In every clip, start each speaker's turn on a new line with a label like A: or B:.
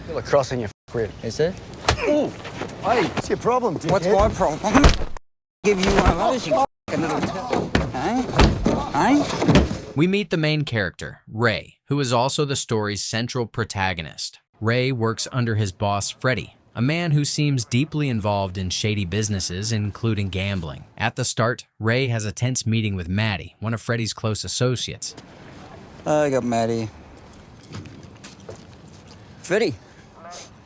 A: Feel a cross in your rib.
B: Is it?
A: Ooh. Hey, what's your problem, dickhead?
B: What's my problem? Give you one of those, you fucking little... Hey?
C: We meet the main character, Ray, who is also the story's central protagonist. Ray works under his boss, Freddie, a man who seems deeply involved in shady businesses, including gambling. At the start, Ray has a tense meeting with Maddie, one of Freddie's close associates.
B: I got Maddie. Freddie.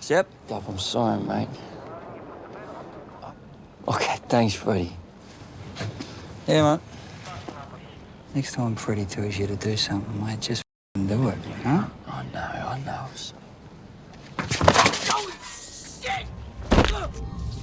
B: Yep.
D: Love, I'm sorry, mate. Okay, thanks, Freddie.
B: Yeah, mate. Next time Freddie tells you to do something, mate, just do it, huh?
D: I know.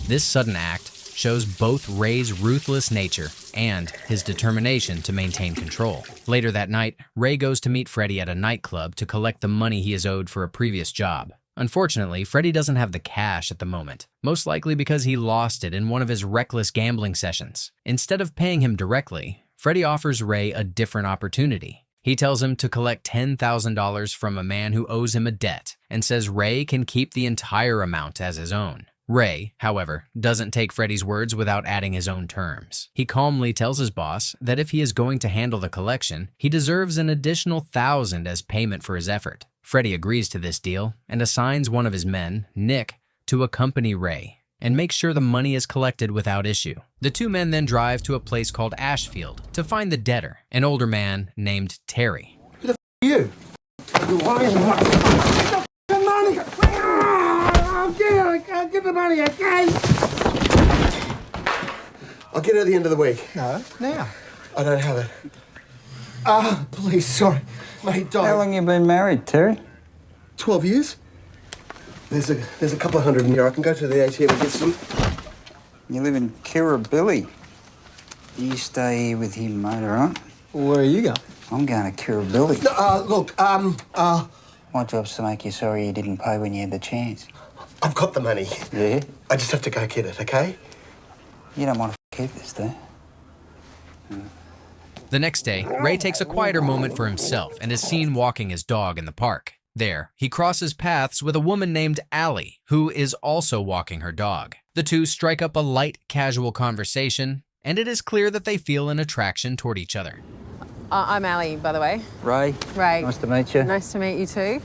C: This sudden act shows both Ray's ruthless nature and his determination to maintain control. Later that night, Ray goes to meet Freddie at a nightclub to collect the money he is owed for a previous job. Unfortunately, Freddie doesn't have the cash at the moment, most likely because he lost it in one of his reckless gambling sessions. Instead of paying him directly, Freddie offers Ray a different opportunity. He tells him to collect $10,000 from a man who owes him a debt and says Ray can keep the entire amount as his own. Ray, however, doesn't take Freddie's words without adding his own terms. He calmly tells his boss that if he is going to handle the collection, he deserves an additional $1,000 as payment for his effort. Freddie agrees to this deal and assigns one of his men, Nick, to accompany Ray and make sure the money is collected without issue. The two men then drive to a place called Ashfield to find the debtor, an older man named Terry.
A: Who the f*** are you? Why is the money? I'll give the money, okay? I'll get it at the end of the week.
E: No, now.
A: I don't have it. Please, sorry. Mate, don't.
B: How long you been married, Terry?
A: 12 years. There's a couple of hundred in here. I can go to the ATM and get some.
B: You live in Kirribilli. You stay here with him, mate, all right?
E: Where are you going?
B: I'm going to Kirribilli.
A: No, look,
B: My job's to make you sorry you didn't pay when you had the chance.
A: I've got the money.
B: Yeah?
A: I just have to go get it, okay?
B: You don't want to keep this, do you?
C: The next day, Ray takes a quieter moment for himself and is seen walking his dog in the park. There, he crosses paths with a woman named Allie, who is also walking her dog. The two strike up a light, casual conversation, and it is clear that they feel an attraction toward each other.
F: I'm Allie, by the way.
B: Ray?
F: Ray.
B: Nice to meet you.
F: Nice to meet you too.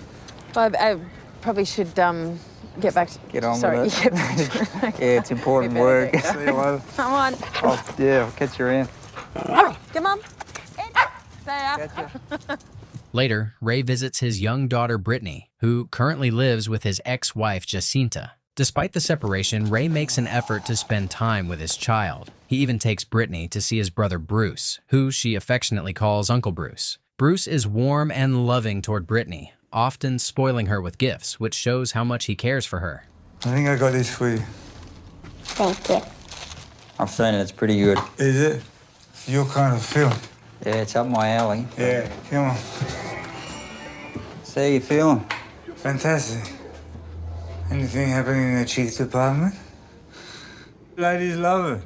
F: But I probably should get back to...
B: Get on
F: Sorry,
B: with it.
F: get back to it.
B: Yeah, it's important
F: We better
B: work.
F: get
B: See you later.
F: Come on.
B: Oh, yeah, I'll catch you around.
F: Come on. There.
B: Gotcha.
C: Later, Ray visits his young daughter Brittany, who currently lives with his ex-wife Jacinta. Despite the separation, Ray makes an effort to spend time with his child. He even takes Brittany to see his brother Bruce, who she affectionately calls Uncle Bruce. Bruce is warm and loving toward Brittany, often spoiling her with gifts, which shows how much he cares for her.
G: I think I got this for you.
H: Thank you.
B: I've seen it, it's pretty good.
G: Is it? It's your kind of film.
B: Yeah, it's up my alley.
G: Yeah, come on.
B: So how you feeling?
G: Fantastic. Anything happening in the cheeks department? Ladies love it.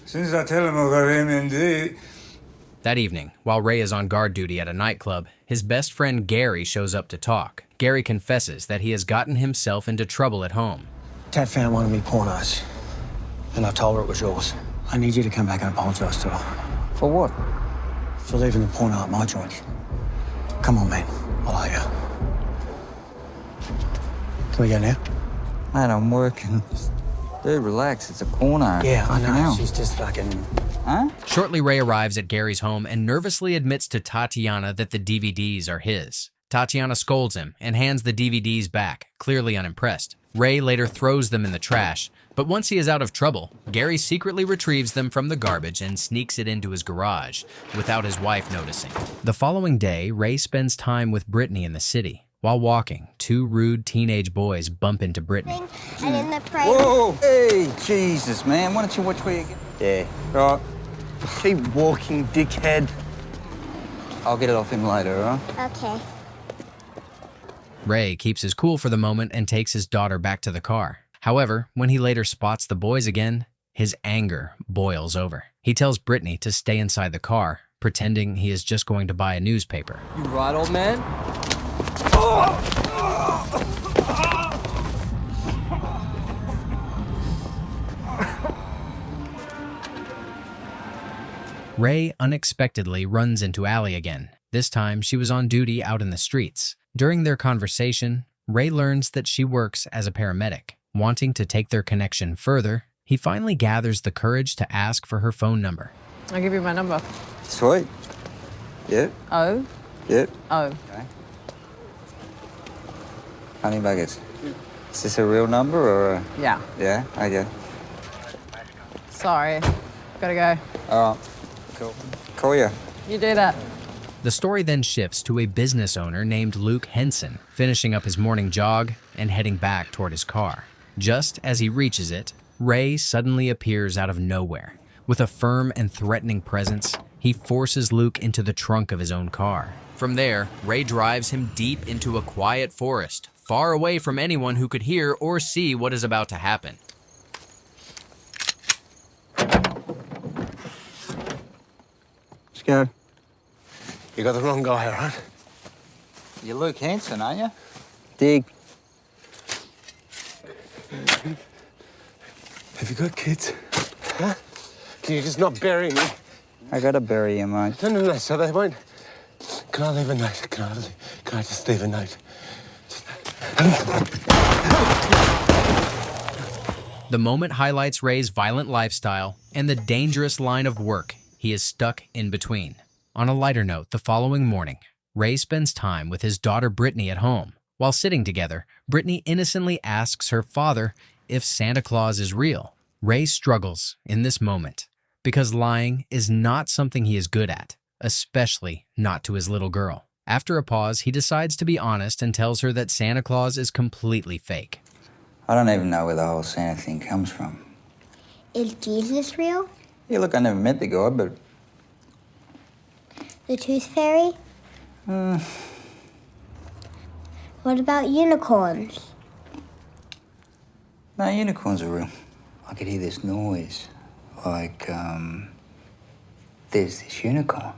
G: As soon as I tell them I've got MND.
C: That evening, while Ray is on guard duty at a nightclub, his best friend Gary shows up to talk. Gary confesses that he has gotten himself into trouble at home.
E: Tat fan wanted me pornos, and I told her it was yours. I need you to come back and apologise to her.
B: For what?
E: For leaving the porno at my joint. Come on, man. I'll owe you. Can we go now?
B: Mate, I'm working. Dude, relax. It's a corner.
E: Yeah, I
B: Fucking
E: know.
B: hell.
E: She's just fucking...
B: Huh?
C: Shortly, Ray arrives at Gary's home and nervously admits to Tatiana that the DVDs are his. Tatiana scolds him and hands the DVDs back, clearly unimpressed. Ray later throws them in the trash, but once he is out of trouble, Gary secretly retrieves them from the garbage and sneaks it into his garage, without his wife noticing. The following day, Ray spends time with Brittany in the city. While walking, two rude teenage boys bump into Brittany.
H: And in the frame.
B: Whoa! Hey, Jesus, man. Why don't you watch where you get...
A: Yeah.
B: Right.
A: Keep walking, dickhead.
B: I'll get it off him later, all right?
H: Okay.
C: Ray keeps his cool for the moment and takes his daughter back to the car. However, when he later spots the boys again, his anger boils over. He tells Brittany to stay inside the car, pretending he is just going to buy a newspaper.
I: You right, old man?
C: Ray unexpectedly runs into Allie again. This time, she was on duty out in the streets. During their conversation, Ray learns that she works as a paramedic. Wanting to take their connection further, he finally gathers the courage to ask for her phone number.
F: I'll give you my number.
D: Sweet. Yep.
F: Oh.
D: Yep.
F: Oh.
D: Okay. Honey buggers. Is this a real number or a...
F: Yeah.
D: Yeah? Okay.
F: Sorry. Gotta go.
D: All right. Cool. Call you.
F: You do that.
C: The story then shifts to a business owner named Luke Henson, finishing up his morning jog and heading back toward his car. Just as he reaches it, Ray suddenly appears out of nowhere. With a firm and threatening presence, he forces Luke into the trunk of his own car. From there, Ray drives him deep into a quiet forest, far away from anyone who could hear or see what is about to happen.
E: Let's go.
A: You got the wrong guy, all right?
D: You're Luke Hanson, aren't you?
E: Dig.
A: Have you got kids? Huh? Can you just not bury me?
D: I gotta bury you, mate.
A: No, so they won't. Can I leave a note? Can I just leave a note?
C: The moment highlights Ray's violent lifestyle and the dangerous line of work he is stuck in between. On a lighter note, the following morning, Ray spends time with his daughter Brittany at home. While sitting together, Brittany innocently asks her father if Santa Claus is real. Ray struggles in this moment because lying is not something he is good at, especially not to his little girl. After a pause, he decides to be honest and tells her that Santa Claus is completely fake.
D: I don't even know where the whole Santa thing comes from.
H: Is Jesus real?
D: Yeah, look, I never met the guy, but...
H: The Tooth Fairy? What about unicorns?
D: No, unicorns are real. I could hear this noise. Like, there's this unicorn.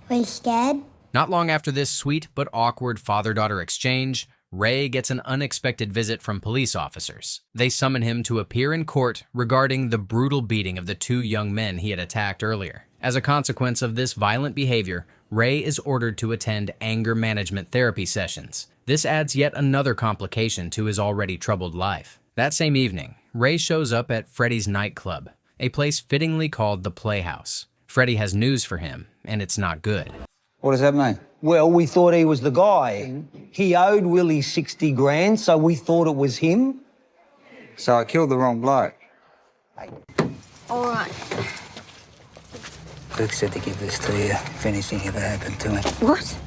H: Were you scared?
C: Not long after this sweet but awkward father-daughter exchange, Ray gets an unexpected visit from police officers. They summon him to appear in court regarding the brutal beating of the two young men he had attacked earlier. As a consequence of this violent behavior, Ray is ordered to attend anger management therapy sessions. This adds yet another complication to his already troubled life. That same evening, Ray shows up at Freddy's nightclub, a place fittingly called the Playhouse. Freddy has news for him, and it's not good.
D: What does that mean?
E: Well, we thought he was the guy. He owed Willie 60 grand, so we thought it was him.
D: So I killed the wrong bloke.
H: All right.
B: Luke said to give this to you if anything ever happened to him.
H: What?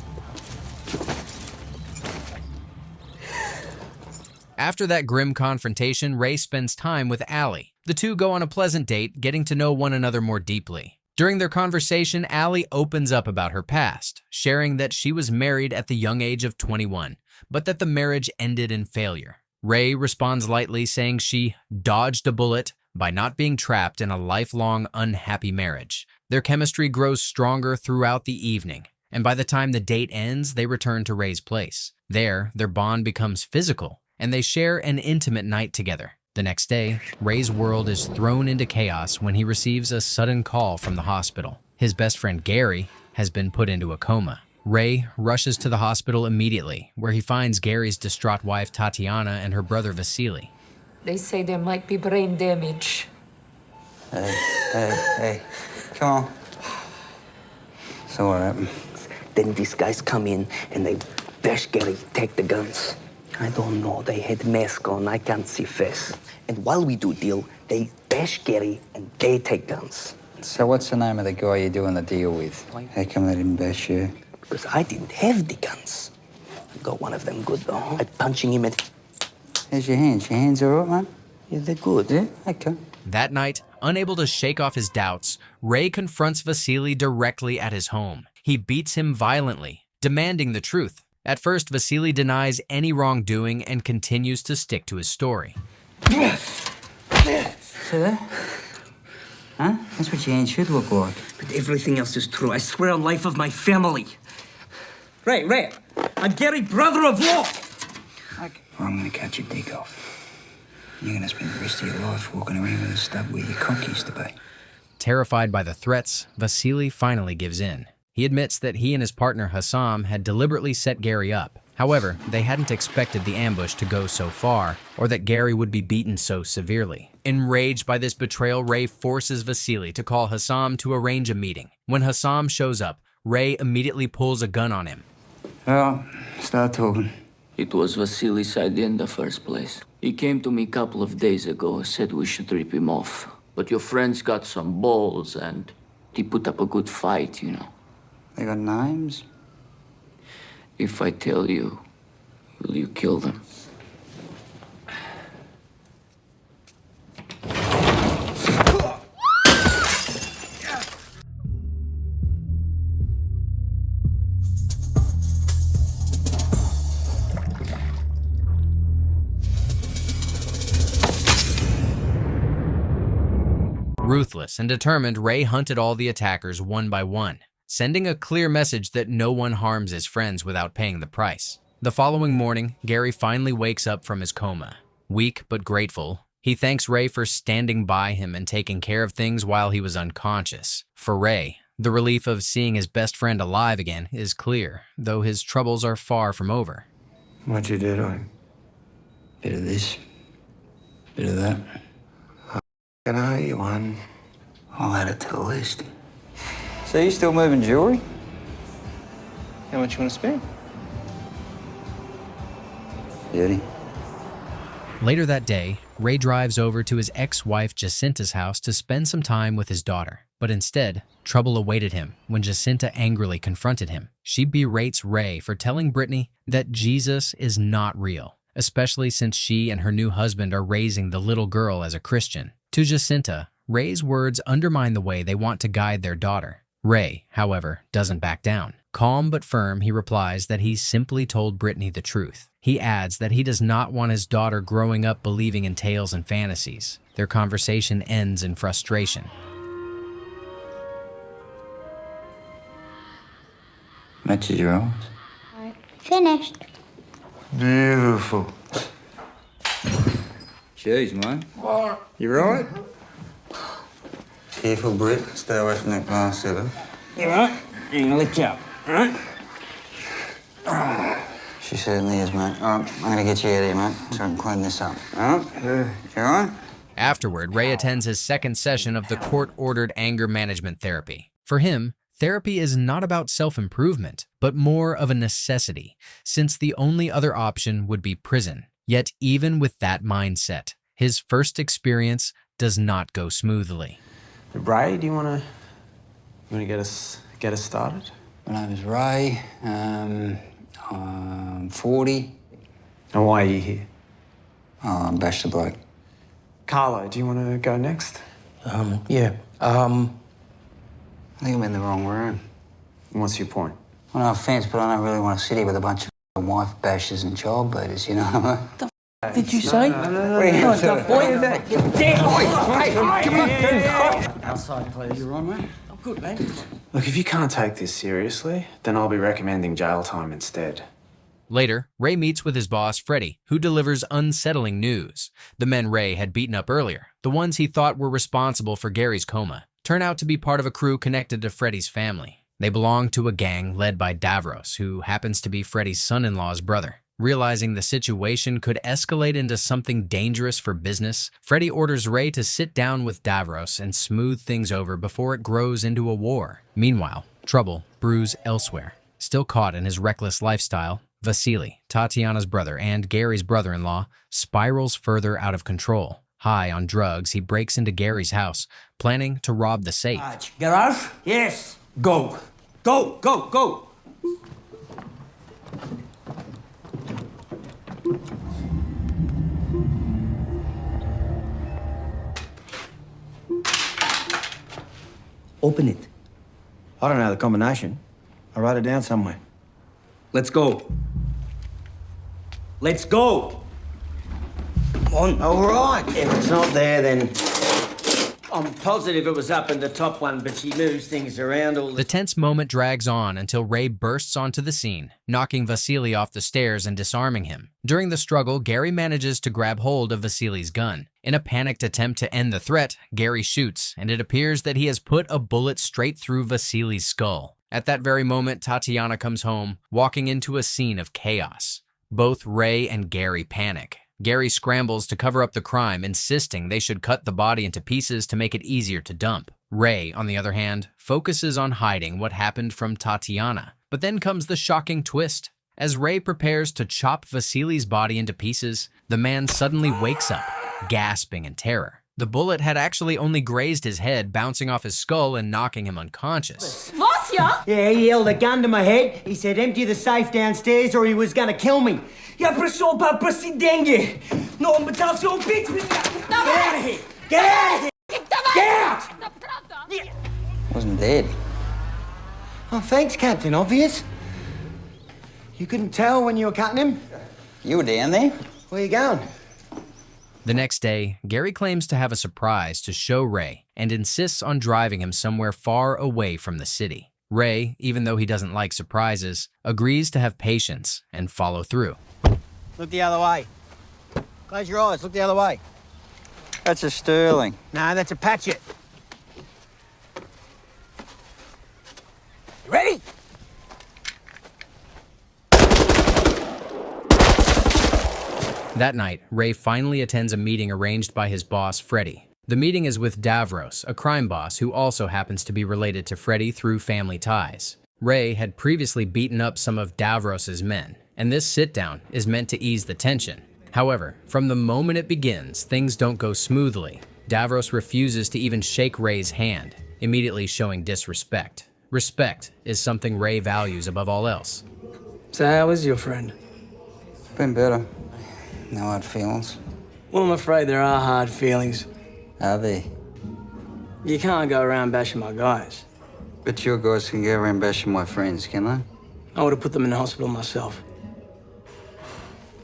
C: After that grim confrontation, Ray spends time with Allie. The two go on a pleasant date, getting to know one another more deeply. During their conversation, Allie opens up about her past, sharing that she was married at the young age of 21, but that the marriage ended in failure. Ray responds lightly, saying she dodged a bullet by not being trapped in a lifelong unhappy marriage. Their chemistry grows stronger throughout the evening, and by the time the date ends, they return to Ray's place. There, their bond becomes physical, and they share an intimate night together. The next day, Ray's world is thrown into chaos when he receives a sudden call from the hospital. His best friend Gary has been put into a coma. Ray rushes to the hospital immediately, where he finds Gary's distraught wife Tatiana and her brother Vasily.
J: They say there might be brain damage.
D: Hey, come on. So what happened?
K: Then these guys come in and they bash Gary, take the guns. I don't know, they had mask on, I can't see face. And while we do deal, they bash Gary and they take guns.
D: So what's the name of the guy you're doing the deal with? How come they didn't bash you?
K: Because I didn't have the guns. I got one of them good though. I'm punching him at...
D: How's your hands? Your hands all right, man?
K: Yeah, they're good.
D: Yeah? Okay.
C: That night, unable to shake off his doubts, Ray confronts Vasily directly at his home. He beats him violently, demanding the truth. At first, Vasily denies any wrongdoing and continues to stick to his story.
D: See there? Huh? That's what your hand should look like.
K: But everything else is true. I swear on life of my family. Ray, I'm Gary, brother-in-law.
D: I'm gonna cut your dick off. You're gonna spend the rest of your life walking around with a stub where your cock used to be.
C: Terrified by the threats, Vasily finally gives in. He admits that he and his partner Hassam had deliberately set Gary up. However, they hadn't expected the ambush to go so far, or that Gary would be beaten so severely. Enraged by this betrayal, Ray forces Vasily to call Hassam to arrange a meeting. When Hassam shows up, Ray immediately pulls a gun on him.
D: Well, start talking.
I: It was Vasily's idea in the first place. He came to me a couple of days ago, said we should rip him off. But your friends got some balls and he put up a good fight, you know.
D: They got names?
I: If I tell you, will you kill them?
C: Ruthless and determined, Ray hunted all the attackers one by one, sending a clear message that no one harms his friends without paying the price. The following morning, Gary finally wakes up from his coma. Weak but grateful, he thanks Ray for standing by him and taking care of things while he was unconscious. For Ray, the relief of seeing his best friend alive again is clear, though his troubles are far from over.
E: What'd you do to him?
D: Bit of this, bit of that.
E: Can I owe you one?
D: I'll add it to the list. So you still moving jewelry?
E: How much you want to spend?
D: 30.
C: Later that day, Ray drives over to his ex-wife Jacinta's house to spend some time with his daughter. But instead, trouble awaited him when Jacinta angrily confronted him. She berates Ray for telling Brittany that Jesus is not real, especially since she and her new husband are raising the little girl as a Christian. To Jacinta, Ray's words undermine the way they want to guide their daughter. Ray, however, doesn't back down. Calm but firm, he replies that he simply told Brittany the truth. He adds that he does not want his daughter growing up believing in tales and fantasies. Their conversation ends in frustration.
D: Matches your own.
H: Finished.
G: Beautiful.
D: Jeez, mate.
E: You right?
D: Careful, Britt. Stay away from that glass cellar.
E: You right? I'm gonna lift you up, all right?
D: She certainly is, mate. All right, I'm gonna get you out of here, mate, so I can clean this up. All right? You all right?
C: Afterward, Ray attends his second session of the court-ordered anger management therapy. For him, therapy is not about self-improvement, but more of a necessity, since the only other option would be prison. Yet even with that mindset, his first experience does not go smoothly.
E: Ray, do you wanna get us started?
D: My name is Ray. I'm 40.
E: And why are you here?
D: Oh, I'm Bash the bloke.
E: Carlo, do you want to go next?
K: Yeah.
D: I think I'm in the wrong room.
E: What's your point?
D: Well, no offence, but I don't really want to sit here with a bunch of wife bashers and child beaters, you know what I mean?
K: Did you say?
D: No,
K: tough boy.
E: Outside, please.
D: You on, mate?
K: I'm good, man.
E: Look, if you can't take this seriously, then I'll be recommending jail time instead.
C: Later, Ray meets with his boss, Freddie, who delivers unsettling news. The men Ray had beaten up earlier, the ones he thought were responsible for Gary's coma, turn out to be part of a crew connected to Freddie's family. They belong to a gang led by Davros, who happens to be Freddie's son-in-law's brother. Realizing the situation could escalate into something dangerous for business, Freddie orders Ray to sit down with Davros and smooth things over before it grows into a war. Meanwhile, trouble brews elsewhere. Still caught in his reckless lifestyle, Vasily, Tatiana's brother and Gary's brother-in-law, spirals further out of control. High on drugs, he breaks into Gary's house, planning to rob the safe.
K: Garage? Yes. Go. Go, go, go. Open it.
E: I don't know the combination. I wrote it down somewhere.
K: Let's go. Let's go. Come on.
E: All right. If it's not there, then...
L: I'm positive it was up in the top one, but she moves things around all
C: The tense moment drags on until Ray bursts onto the scene, knocking Vasily off the stairs and disarming him. During the struggle, Gary manages to grab hold of Vasily's gun. In a panicked attempt to end the threat, Gary shoots, and it appears that he has put a bullet straight through Vasily's skull. At that very moment, Tatiana comes home, walking into a scene of chaos. Both Ray and Gary panic. Gary scrambles to cover up the crime, insisting they should cut the body into pieces to make it easier to dump. Ray, on the other hand, focuses on hiding what happened from Tatiana. But then comes the shocking twist. As Ray prepares to chop Vasily's body into pieces, the man suddenly wakes up, gasping in terror. The bullet had actually only grazed his head, bouncing off his skull and knocking him unconscious.
L: Vasya? Yeah, he held a gun to my head. He said, empty the safe downstairs or he was gonna kill me. Я пришел попросить деньги, но он пытался убить меня. Get out of here! Get out of here! Get out!
D: Wasn't dead.
L: Oh, thanks, Captain Obvious. You couldn't tell when you were cutting him?
D: You were down there?
L: Where you going?
C: The next day, Gary claims to have a surprise to show Ray and insists on driving him somewhere far away from the city. Ray, even though he doesn't like surprises, agrees to have patience and follow through.
L: Look the other way. Close your eyes, look the other way.
D: That's a Sterling.
L: No, that's a Patchett. You ready?
C: That night, Ray finally attends a meeting arranged by his boss, Freddie. The meeting is with Davros, a crime boss who also happens to be related to Freddie through family ties. Ray had previously beaten up some of Davros's men, and this sit-down is meant to ease the tension. However, from the moment it begins, things don't go smoothly. Davros refuses to even shake Ray's hand, immediately showing disrespect. Respect is something Ray values above all else.
E: So how is your friend?
D: Been better. No hard feelings.
E: Well, I'm afraid there are hard feelings.
D: Are there?
E: You can't go around bashing my guys.
D: But your guys can go around bashing my friends, can they?
E: I would have put them in hospital myself.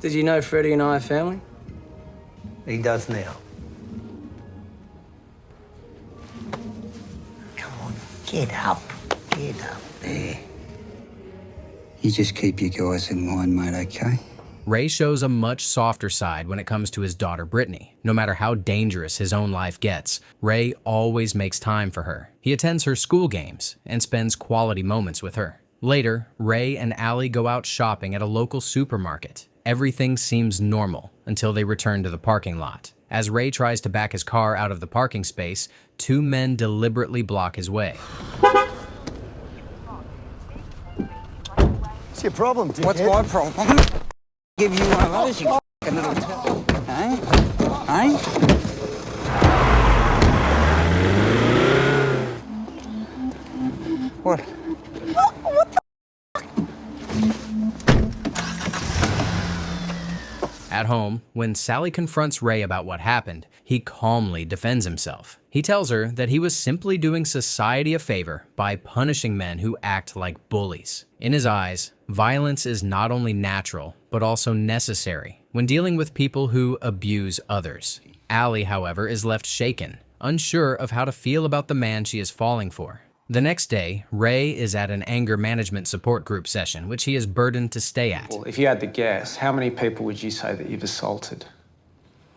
E: Did you know Freddie and I are family?
L: He does now. Come on, get up. Get up.
D: There. You just keep your guys in line, mate, okay?
C: Ray shows a much softer side when it comes to his daughter Brittany. No matter how dangerous his own life gets, Ray always makes time for her. He attends her school games and spends quality moments with her. Later, Ray and Allie go out shopping at a local supermarket. Everything seems normal until they return to the parking lot. As Ray tries to back his car out of the parking space, two men deliberately block his way.
A: What's your problem, dickhead?
D: What's my problem? Give you one of those, you fucking little... Hey? Hey? What?
C: At home, when Sally confronts Ray about what happened, he calmly defends himself. He tells her that he was simply doing society a favor by punishing men who act like bullies. In his eyes, violence is not only natural, but also necessary when dealing with people who abuse others. Allie, however, is left shaken, unsure of how to feel about the man she is falling for. The next day, Ray is at an anger management support group session, which he is burdened to stay at.
M: Well, if you had to guess, how many people would you say that you've assaulted?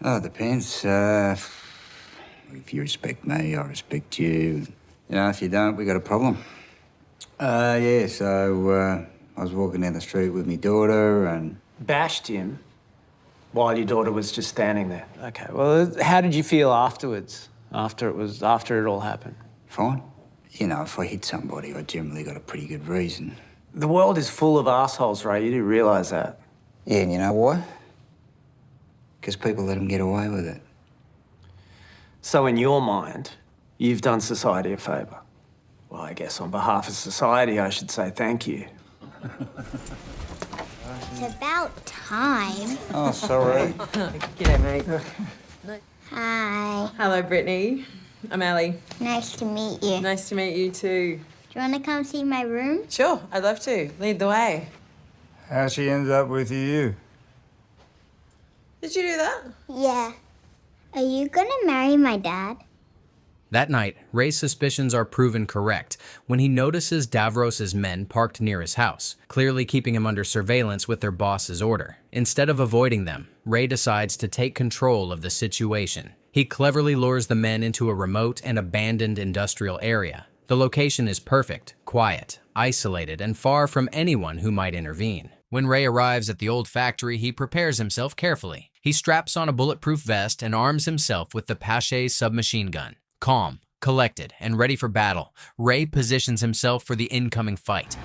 D: Oh, it depends. If you respect me, I respect you. You know, if you don't, we got a problem. Yeah, so I was walking down the street with my daughter and...
M: Bashed him while your daughter was just standing there. Okay, well, how did you feel afterwards, after it all happened?
D: Fine. You know, if I hit somebody, I generally got a pretty good reason.
M: The world is full of assholes, Ray. You do realise that?
D: Yeah, and you know why? Because people let them get away with it.
M: So in your mind, you've done society a favour. Well, I guess on behalf of society, I should say thank you.
H: It's about time.
D: Oh, sorry.
F: G'day, mate.
H: Hi.
F: Hello, Brittany. I'm Allie.
H: Nice to meet you.
F: Nice to meet you too.
H: Do you want to come see my room?
F: Sure, I'd love to. Lead the way.
G: How she ended up with you?
F: Did you do that?
H: Yeah. Are you gonna marry my dad?
C: That night, Ray's suspicions are proven correct when he notices Davros's men parked near his house, clearly keeping him under surveillance with their boss's order. Instead of avoiding them, Ray decides to take control of the situation. He cleverly lures the men into a remote and abandoned industrial area. The location is perfect, quiet, isolated, and far from anyone who might intervene. When Ray arrives at the old factory, he prepares himself carefully. He straps on a bulletproof vest and arms himself with the Pache submachine gun. Calm, collected, and ready for battle, Ray positions himself for the incoming fight.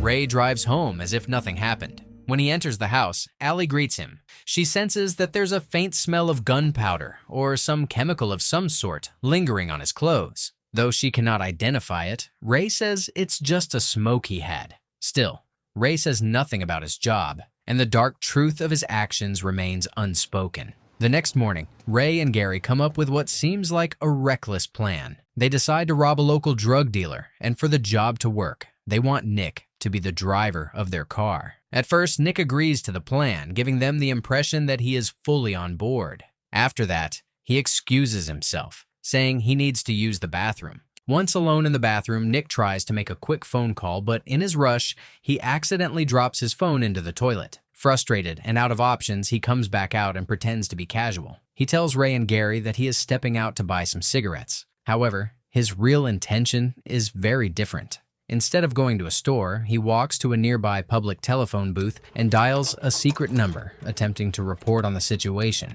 C: Ray drives home as if nothing happened. When he enters the house, Allie greets him. She senses that there's a faint smell of gunpowder or some chemical of some sort lingering on his clothes. Though she cannot identify it, Ray says it's just a smoke he had. Still, Ray says nothing about his job, and the dark truth of his actions remains unspoken. The next morning, Ray and Gary come up with what seems like a reckless plan. They decide to rob a local drug dealer, and for the job to work, they want Nick to be the driver of their car. At first, Nick agrees to the plan, giving them the impression that he is fully on board. After that, he excuses himself, saying he needs to use the bathroom. Once alone in the bathroom, Nick tries to make a quick phone call, but in his rush, he accidentally drops his phone into the toilet. Frustrated and out of options, he comes back out and pretends to be casual. He tells Ray and Gary that he is stepping out to buy some cigarettes. However, his real intention is very different. Instead of going to a store, he walks to a nearby public telephone booth and dials a secret number, attempting to report on the situation.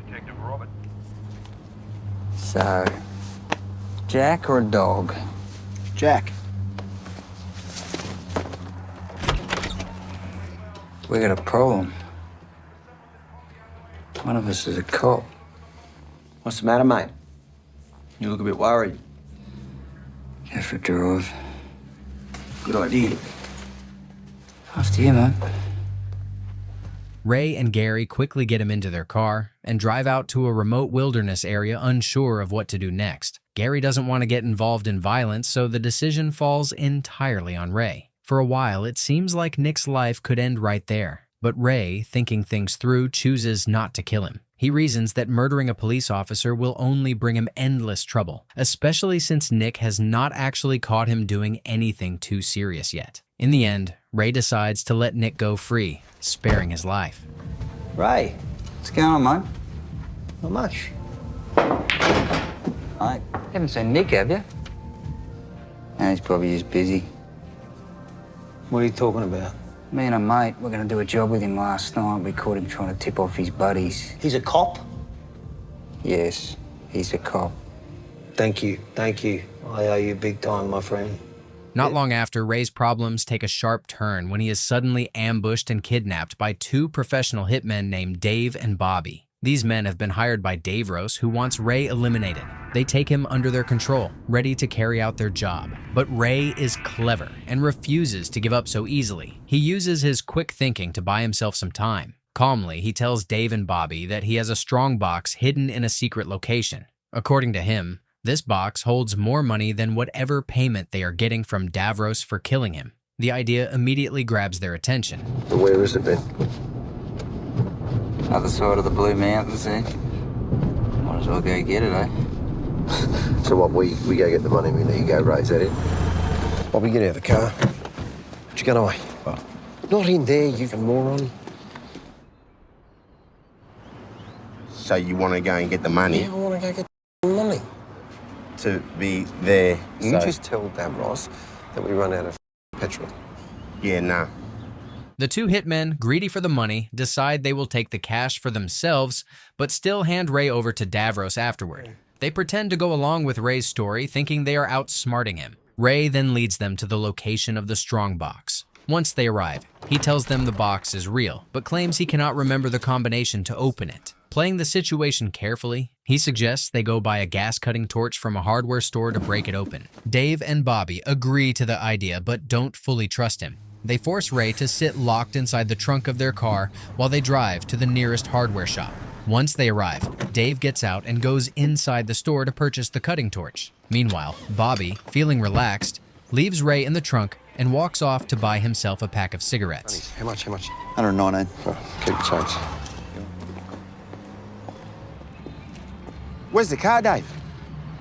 D: Detective Robert. So, Jack or a dog?
A: Jack.
D: We got a problem. One of us is a cop.
E: What's the matter, mate? You look a bit worried.
D: Have a drive.
E: Good idea.
D: After you, man.
C: Ray and Gary quickly get him into their car and drive out to a remote wilderness area unsure of what to do next. Gary doesn't want to get involved in violence, so the decision falls entirely on Ray. For a while, it seems like Nick's life could end right there. But Ray, thinking things through, chooses not to kill him. He reasons that murdering a police officer will only bring him endless trouble, especially since Nick has not actually caught him doing anything too serious yet. In the end, Ray decides to let Nick go free, sparing his life.
D: Ray, what's going on, mate?
E: Not much.
D: I haven't seen Nick, have you? No, he's probably just busy.
E: What are you talking about?
D: Me and a mate were going to do a job with him last night. We caught him trying to tip off his buddies.
E: He's a cop?
D: Yes, he's a cop.
E: Thank you. I owe you big time, my friend.
C: Not long after, Ray's problems take a sharp turn when he is suddenly ambushed and kidnapped by two professional hitmen named Dave and Bobby. These men have been hired by Davros, who wants Ray eliminated. They take him under their control, ready to carry out their job. But Ray is clever and refuses to give up so easily. He uses his quick thinking to buy himself some time. Calmly, he tells Dave and Bobby that he has a strong box hidden in a secret location. According to him, this box holds more money than whatever payment they are getting from Davros for killing him. The idea immediately grabs their attention.
A: Where is it then?
D: Other side of the Blue Mountains, eh? Might as well go get it, eh?
A: So what, we go get the money, we let you go raise that in? Bobby, get out of the car. What you going away? Oh. Not in there, you moron. So you want to go and get the money?
E: Yeah, I want to go get the money.
A: To be there,
E: You
A: so...
E: just tell Davros that we run out of petrol.
A: Yeah, nah.
C: The two hitmen, greedy for the money, decide they will take the cash for themselves, but still hand Ray over to Davros afterward. They pretend to go along with Ray's story, thinking they are outsmarting him. Ray then leads them to the location of the strongbox. Once they arrive, he tells them the box is real, but claims he cannot remember the combination to open it. Playing the situation carefully, He suggests they go buy a gas-cutting torch from a hardware store to break it open. Dave and Bobby agree to the idea but don't fully trust him. They force Ray to sit locked inside the trunk of their car while they drive to the nearest hardware shop. Once they arrive, Dave gets out and goes inside the store to purchase the cutting torch. Meanwhile, Bobby, feeling relaxed, leaves Ray in the trunk and walks off to buy himself a pack of cigarettes.
A: How much?
N: 119.
A: Oh, keep the change.
N: Where's the car, Dave?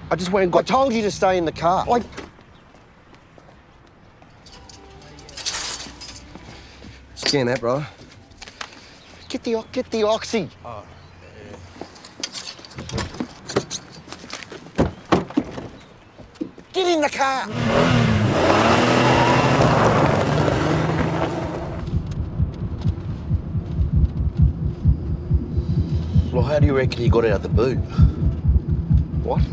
A: I just went and got... I told you to stay in the car. Scan that, brother. Get the oxy. Oh. Get in the car.
N: Well, how do you reckon he got out the boot?
A: What?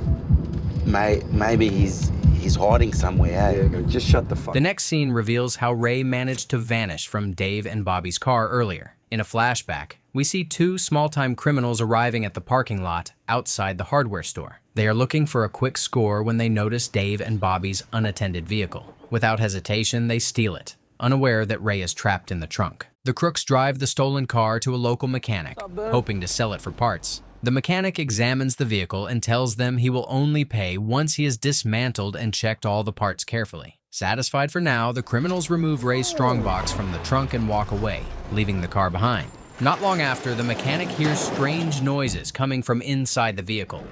N: Maybe he's hiding somewhere, eh?
A: Yeah, just shut the fuck.
C: The next scene reveals how Ray managed to vanish from Dave and Bobby's car earlier. In a flashback, we see two small-time criminals arriving at the parking lot outside the hardware store. They are looking for a quick score when they notice Dave and Bobby's unattended vehicle. Without hesitation, they steal it, unaware that Ray is trapped in the trunk. The crooks drive the stolen car to a local mechanic, hoping to sell it for parts. The mechanic examines the vehicle and tells them he will only pay once he has dismantled and checked all the parts carefully. Satisfied for now, the criminals remove Ray's strongbox from the trunk and walk away, leaving the car behind. Not long after, the mechanic hears strange noises coming from inside the vehicle.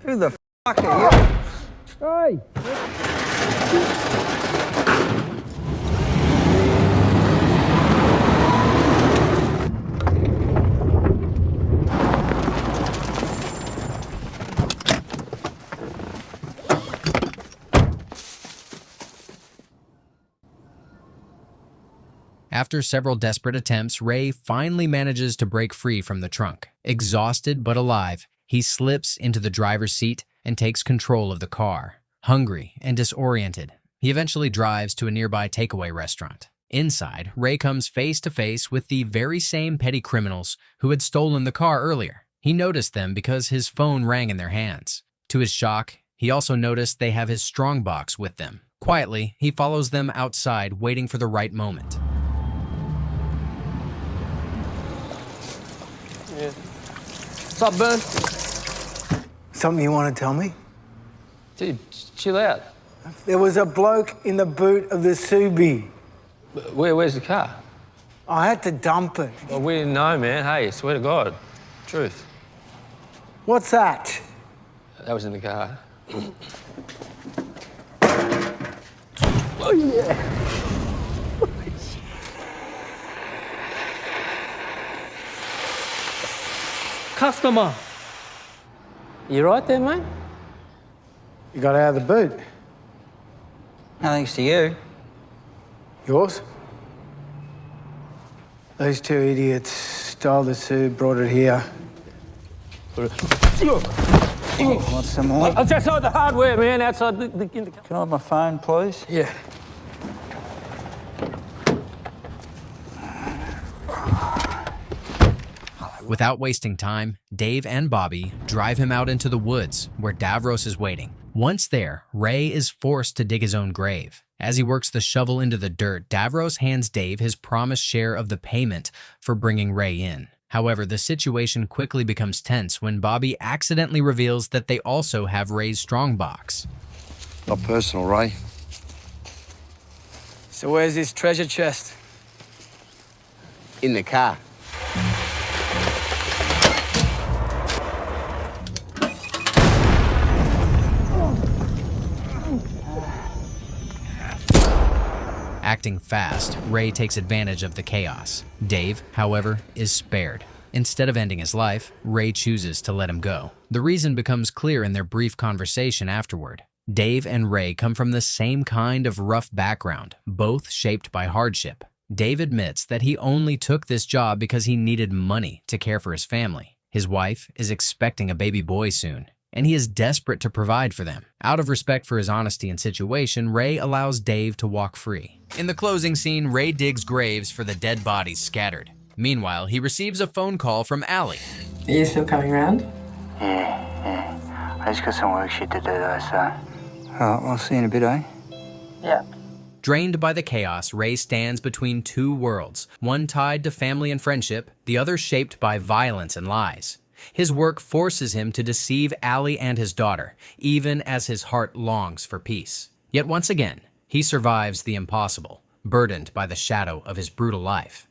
L: Who the fuck are you? Hey!
C: After several desperate attempts, Ray finally manages to break free from the trunk. Exhausted but alive, he slips into the driver's seat and takes control of the car. Hungry and disoriented, he eventually drives to a nearby takeaway restaurant. Inside, Ray comes face to face with the very same petty criminals who had stolen the car earlier. He noticed them because his phone rang in their hands. To his shock, he also noticed they have his strongbox with them. Quietly, he follows them outside, waiting for the right moment.
L: Yeah. What's up, Burn?
O: Something you want to tell me?
L: Dude, chill out.
O: There was a bloke in the boot of the Subi.
L: Where's the car?
O: I had to dump it.
L: Well, we didn't know, man. Hey, swear to God. Truth.
O: What's that?
L: That was in the car.
O: Oh, yeah.
L: Customer. You right there, mate?
O: You got out of the boot.
B: No thanks to you.
O: Yours? Those two idiots stole the suit, brought it here.
B: Want some more?
L: It's outside the hardware, man. Outside the...
B: Can I have my phone, please?
L: Yeah.
C: Without wasting time, Dave and Bobby drive him out into the woods where Davros is waiting. Once there, Ray is forced to dig his own grave. As he works the shovel into the dirt, Davros hands Dave his promised share of the payment for bringing Ray in. However, the situation quickly becomes tense when Bobby accidentally reveals that they also have Ray's strongbox.
N: Not personal, Ray.
L: So where's this treasure chest?
N: In the car.
C: Acting fast, Ray takes advantage of the chaos. Dave, however, is spared. Instead of ending his life, Ray chooses to let him go. The reason becomes clear in their brief conversation afterward. Dave and Ray come from the same kind of rough background, both shaped by hardship. Dave admits that he only took this job because he needed money to care for his family. His wife is expecting a baby boy soon, and he is desperate to provide for them. Out of respect for his honesty and situation, Ray allows Dave to walk free. In the closing scene, Ray digs graves for the dead bodies scattered. Meanwhile, he receives a phone call from Allie.
P: Are you still coming round?
D: Yeah. I just got some work shit to do though, so. Alright, I'll see you in a bit, eh?
P: Yeah.
C: Drained by the chaos, Ray stands between two worlds, one tied to family and friendship, the other shaped by violence and lies. His work forces him to deceive Allie and his daughter, even as his heart longs for peace. Yet once again, he survives the impossible, burdened by the shadow of his brutal life.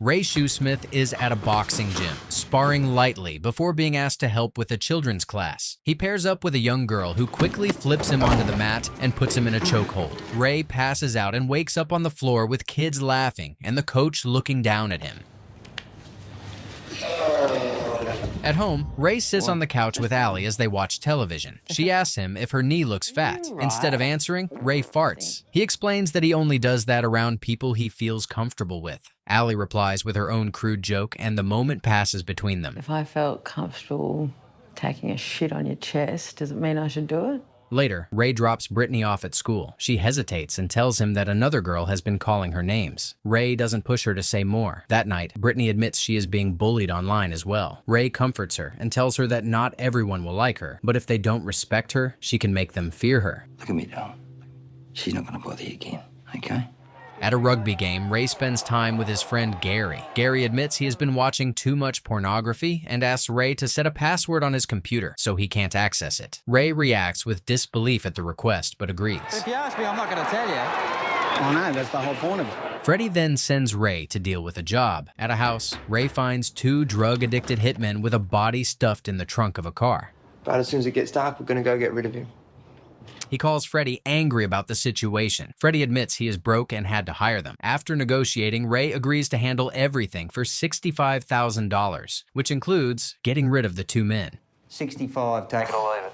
C: Ray Shoesmith is at a boxing gym, sparring lightly before being asked to help with a children's class. He pairs up with a young girl who quickly flips him onto the mat and puts him in a chokehold. Ray passes out and wakes up on the floor with kids laughing and the coach looking down at him. At home, Ray sits on the couch with Allie as they watch television. She asks him if her knee looks fat. Instead of answering, Ray farts. He explains that he only does that around people he feels comfortable with. Allie replies with her own crude joke, and the moment passes between them.
F: If I felt comfortable taking a shit on your chest, does it mean I should do it?
C: Later, Ray drops Brittany off at school. She hesitates and tells him that another girl has been calling her names. Ray doesn't push her to say more. That night, Brittany admits she is being bullied online as well. Ray comforts her and tells her that not everyone will like her, but if they don't respect her, she can make them fear her.
D: Look at me, darling. She's not gonna bother you again, okay?
C: At a rugby game, Ray spends time with his friend Gary. Gary admits he has been watching too much pornography and asks Ray to set a password on his computer so he can't access it. Ray reacts with disbelief at the request, but agrees.
E: If you ask me, I'm not going to tell you. Oh no, that's the whole point of it.
C: Freddie then sends Ray to deal with a job. At a house, Ray finds two drug-addicted hitmen with a body stuffed in the trunk of a car.
Q: But as soon as it gets dark, we're going to go get rid of him.
C: He calls Freddie angry about the situation. Freddie admits he is broke and had to hire them. After negotiating, Ray agrees to handle everything for $65,000, which includes getting rid of the two men.
D: 65, take it or leave it.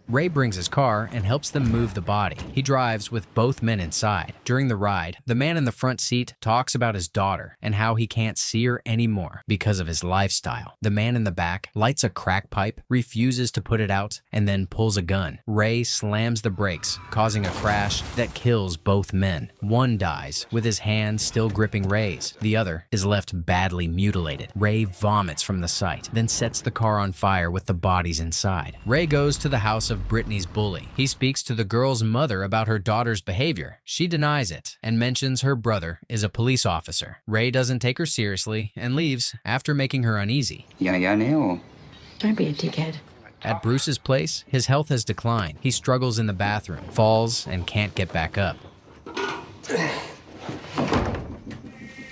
C: Ray brings his car and helps them move the body. He drives with both men inside. During the ride, the man in the front seat talks about his daughter and how he can't see her anymore because of his lifestyle. The man in the back lights a crack pipe, refuses to put it out, and then pulls a gun. Ray slams the brakes, causing a crash that kills both men. One dies, with his hand still gripping Ray's. The other is left badly mutilated. Ray vomits from the sight, then sets the car on fire with the bodies inside. Ray goes to the house of Brittany's bully. He speaks to the girl's mother about her daughter's behavior. She denies it and mentions her brother is a police officer. Ray doesn't take her seriously and leaves after making her uneasy.
D: You gonna go now or?
F: Don't be a dickhead.
C: At Bruce's place, his health has declined. He struggles in the bathroom, falls, and can't get back up.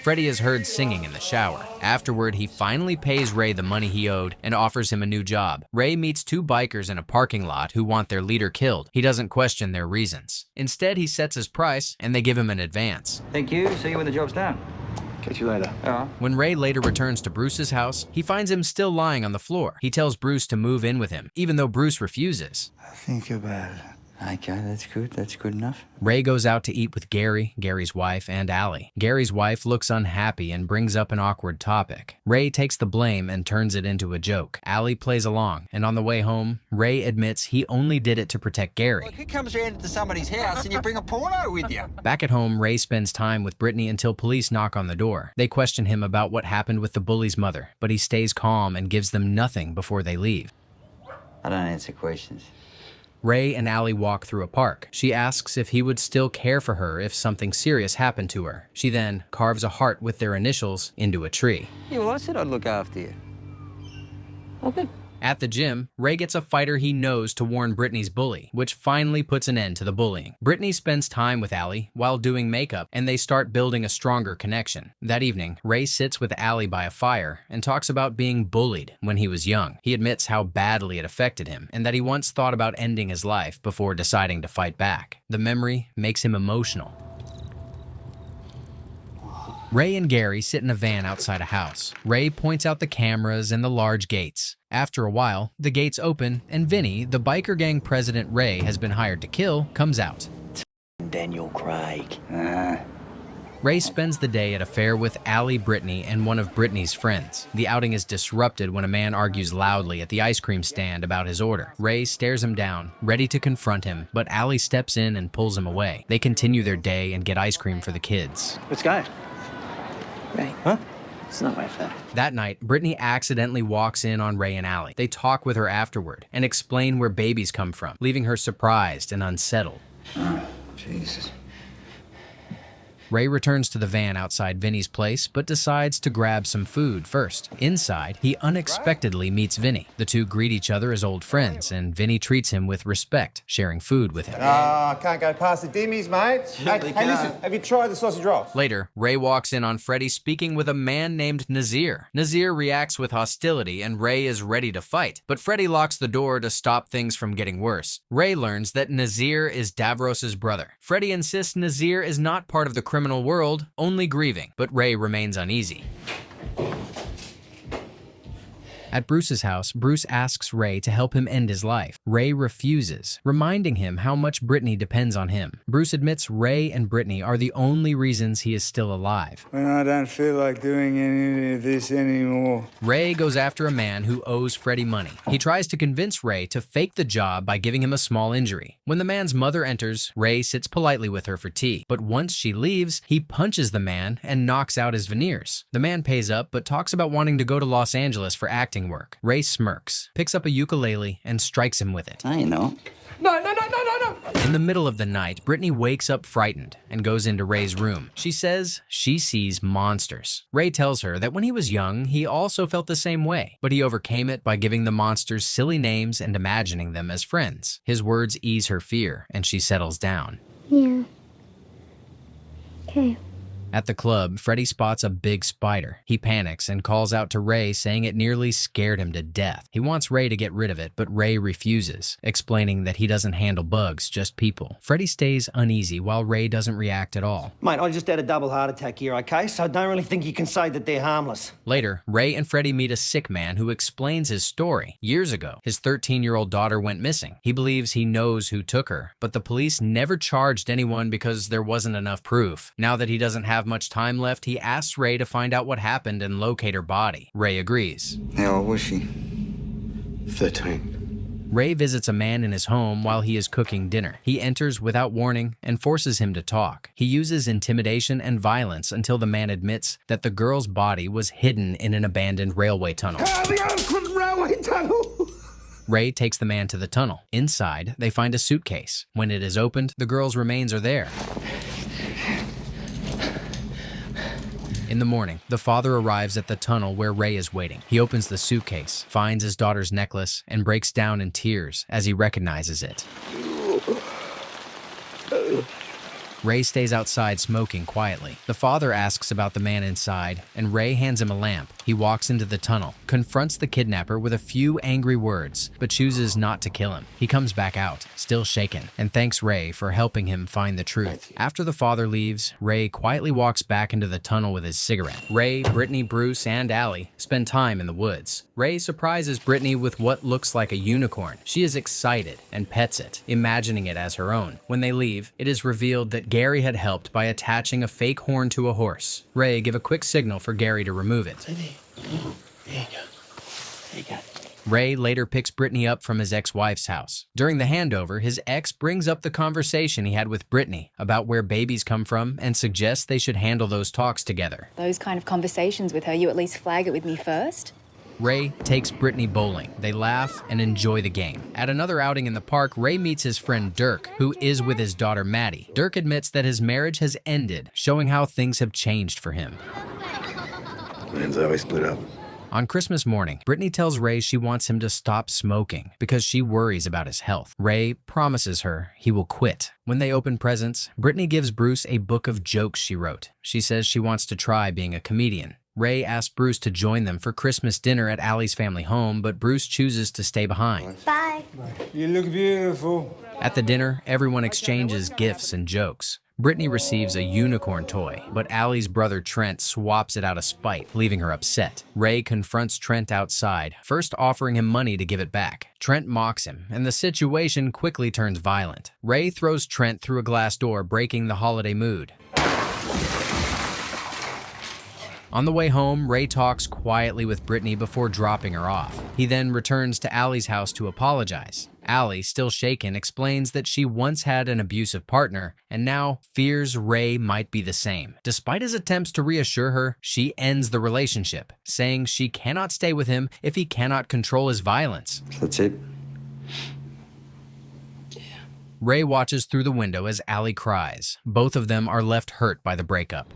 C: Freddie is heard singing in the shower. Afterward, he finally pays Ray the money he owed and offers him a new job. Ray meets two bikers in a parking lot who want their leader killed. He doesn't question their reasons. Instead, he sets his price and they give him an advance.
D: Thank you. See you when the job's done.
E: Catch you later.
C: When Ray later returns to Bruce's house, he finds him still lying on the floor. He tells Bruce to move in with him, even though Bruce refuses.
D: Think about it. Okay, that's good. That's good enough.
C: Ray goes out to eat with Gary, Gary's wife, and Allie. Gary's wife looks unhappy and brings up an awkward topic. Ray takes the blame and turns it into a joke. Allie plays along, and on the way home, Ray admits he only did it to protect Gary.
E: Look, who comes around to somebody's house and you bring a porno with you?
C: Back at home, Ray spends time with Brittany until police knock on the door. They question him about what happened with the bully's mother, but he stays calm and gives them nothing before they leave.
D: I don't answer questions.
C: Ray and Allie walk through a park. She asks if he would still care for her if something serious happened to her. She then carves a heart with their initials into a tree.
D: Yeah, well, I said I'd look after you.
F: Okay.
C: At the gym, Ray gets a fighter he knows to warn Brittany's bully, which finally puts an end to the bullying. Brittany spends time with Allie while doing makeup, and they start building a stronger connection. That evening, Ray sits with Allie by a fire and talks about being bullied when he was young. He admits how badly it affected him, and that he once thought about ending his life before deciding to fight back. The memory makes him emotional. Ray and Gary sit in a van outside a house. Ray points out the cameras and the large gates. After a while, the gates open, and Vinny, the biker gang president Ray has been hired to kill, comes out.
K: Daniel Craig.
C: Ray spends the day at a fair with Allie, Brittany, and one of Brittany's friends. The outing is disrupted when a man argues loudly at the ice cream stand about his order. Ray stares him down, ready to confront him, but Allie steps in and pulls him away. They continue their day and get ice cream for the kids.
E: Let's go.
F: Ray.
E: Huh?
P: It's not my fault.
C: That night, Brittany accidentally walks in on Ray and Allie. They talk with her afterward and explain where babies come from, leaving her surprised and unsettled.
D: Oh, Jesus.
C: Ray returns to the van outside Vinny's place, but decides to grab some food first. Inside, he unexpectedly meets Vinny. The two greet each other as old friends, and Vinny treats him with respect, sharing food with him.
R: I can't go past the dimmies, mate. Hey, listen, have you tried the sausage rolls?
C: Later, Ray walks in on Freddy speaking with a man named Nazir. Nazir reacts with hostility, and Ray is ready to fight, but Freddy locks the door to stop things from getting worse. Ray learns that Nazir is Davros's brother. Freddy insists Nazir is not part of the criminal world, only grieving, but Ray remains uneasy. At Bruce's house, Bruce asks Ray to help him end his life. Ray refuses, reminding him how much Brittany depends on him. Bruce admits Ray and Brittany are the only reasons he is still alive.
G: When I don't feel like doing any of this anymore.
C: Ray goes after a man who owes Freddy money. He tries to convince Ray to fake the job by giving him a small injury. When the man's mother enters, Ray sits politely with her for tea. But once she leaves, he punches the man and knocks out his veneers. The man pays up, but talks about wanting to go to Los Angeles for acting work. Ray smirks, picks up a ukulele, and strikes him with it.
K: I know.
R: No.
C: In the middle of the night, Brittany wakes up frightened and goes into Ray's room. She says she sees monsters. Ray tells her that when he was young, he also felt the same way, but he overcame it by giving the monsters silly names and imagining them as friends. His words ease her fear, and she settles down.
H: Yeah. Okay.
C: At the club, Freddy spots a big spider. He panics and calls out to Ray, saying it nearly scared him to death. He wants Ray to get rid of it, but Ray refuses, explaining that he doesn't handle bugs, just people. Freddy stays uneasy while Ray doesn't react at all.
L: Mate, I just had a double heart attack here, okay? So I don't really think you can say that they're harmless.
C: Later, Ray and Freddy meet a sick man who explains his story. Years ago, his 13-year-old daughter went missing. He believes he knows who took her, but the police never charged anyone because there wasn't enough proof. Now that he doesn't have much time left, he asks Ray to find out what happened and locate her body. Ray agrees.
D: How old was she?
N: 13.
C: Ray visits a man in his home while he is cooking dinner. He enters without warning and forces him to talk. He uses intimidation and violence until the man admits that the girl's body was hidden in an abandoned railway tunnel.
R: The open railway tunnel!
C: Ray takes the man to the tunnel. Inside, they find a suitcase. When it is opened, the girl's remains are there. In the morning, the father arrives at the tunnel where Ray is waiting. He opens the suitcase, finds his daughter's necklace, and breaks down in tears as he recognizes it. Ray stays outside smoking quietly. The father asks about the man inside, and Ray hands him a lamp. He walks into the tunnel, confronts the kidnapper with a few angry words, but chooses not to kill him. He comes back out, still shaken, and thanks Ray for helping him find the truth. After the father leaves, Ray quietly walks back into the tunnel with his cigarette. Ray, Brittany, Bruce, and Allie spend time in the woods. Ray surprises Brittany with what looks like a unicorn. She is excited and pets it, imagining it as her own. When they leave, it is revealed that Gary had helped by attaching a fake horn to a horse. Ray give a quick signal for Gary to remove it.
N: There you go. There you go.
C: Ray later picks Brittany up from his ex-wife's house. During the handover, his ex brings up the conversation he had with Brittany about where babies come from and suggests they should handle those talks together.
S: Those kind of conversations with her, you at least flag it with me first?
C: Ray takes Brittany bowling. They laugh and enjoy the game. At another outing in the park, Ray meets his friend Dirk, who is with his daughter Maddie. Dirk admits that his marriage has ended, showing how things have changed for him.
N: Man's always split up.
C: On Christmas morning, Brittany tells Ray she wants him to stop smoking because she worries about his health. Ray promises her he will quit. When they open presents, Brittany gives Bruce a book of jokes she wrote. She says she wants to try being a comedian. Ray asks Bruce to join them for Christmas dinner at Allie's family home, but Bruce chooses to stay behind.
H: Bye.
G: You look beautiful.
C: At the dinner, everyone exchanges gifts and jokes. Brittany receives a unicorn toy, but Allie's brother Trent swaps it out of spite, leaving her upset. Ray confronts Trent outside, first offering him money to give it back. Trent mocks him, and the situation quickly turns violent. Ray throws Trent through a glass door, breaking the holiday mood. On the way home, Ray talks quietly with Brittany before dropping her off. He then returns to Allie's house to apologize. Allie, still shaken, explains that she once had an abusive partner and now fears Ray might be the same. Despite his attempts to reassure her, she ends the relationship, saying she cannot stay with him if he cannot control his violence.
D: That's it.
C: Ray watches through the window as Allie cries. Both of them are left hurt by the breakup.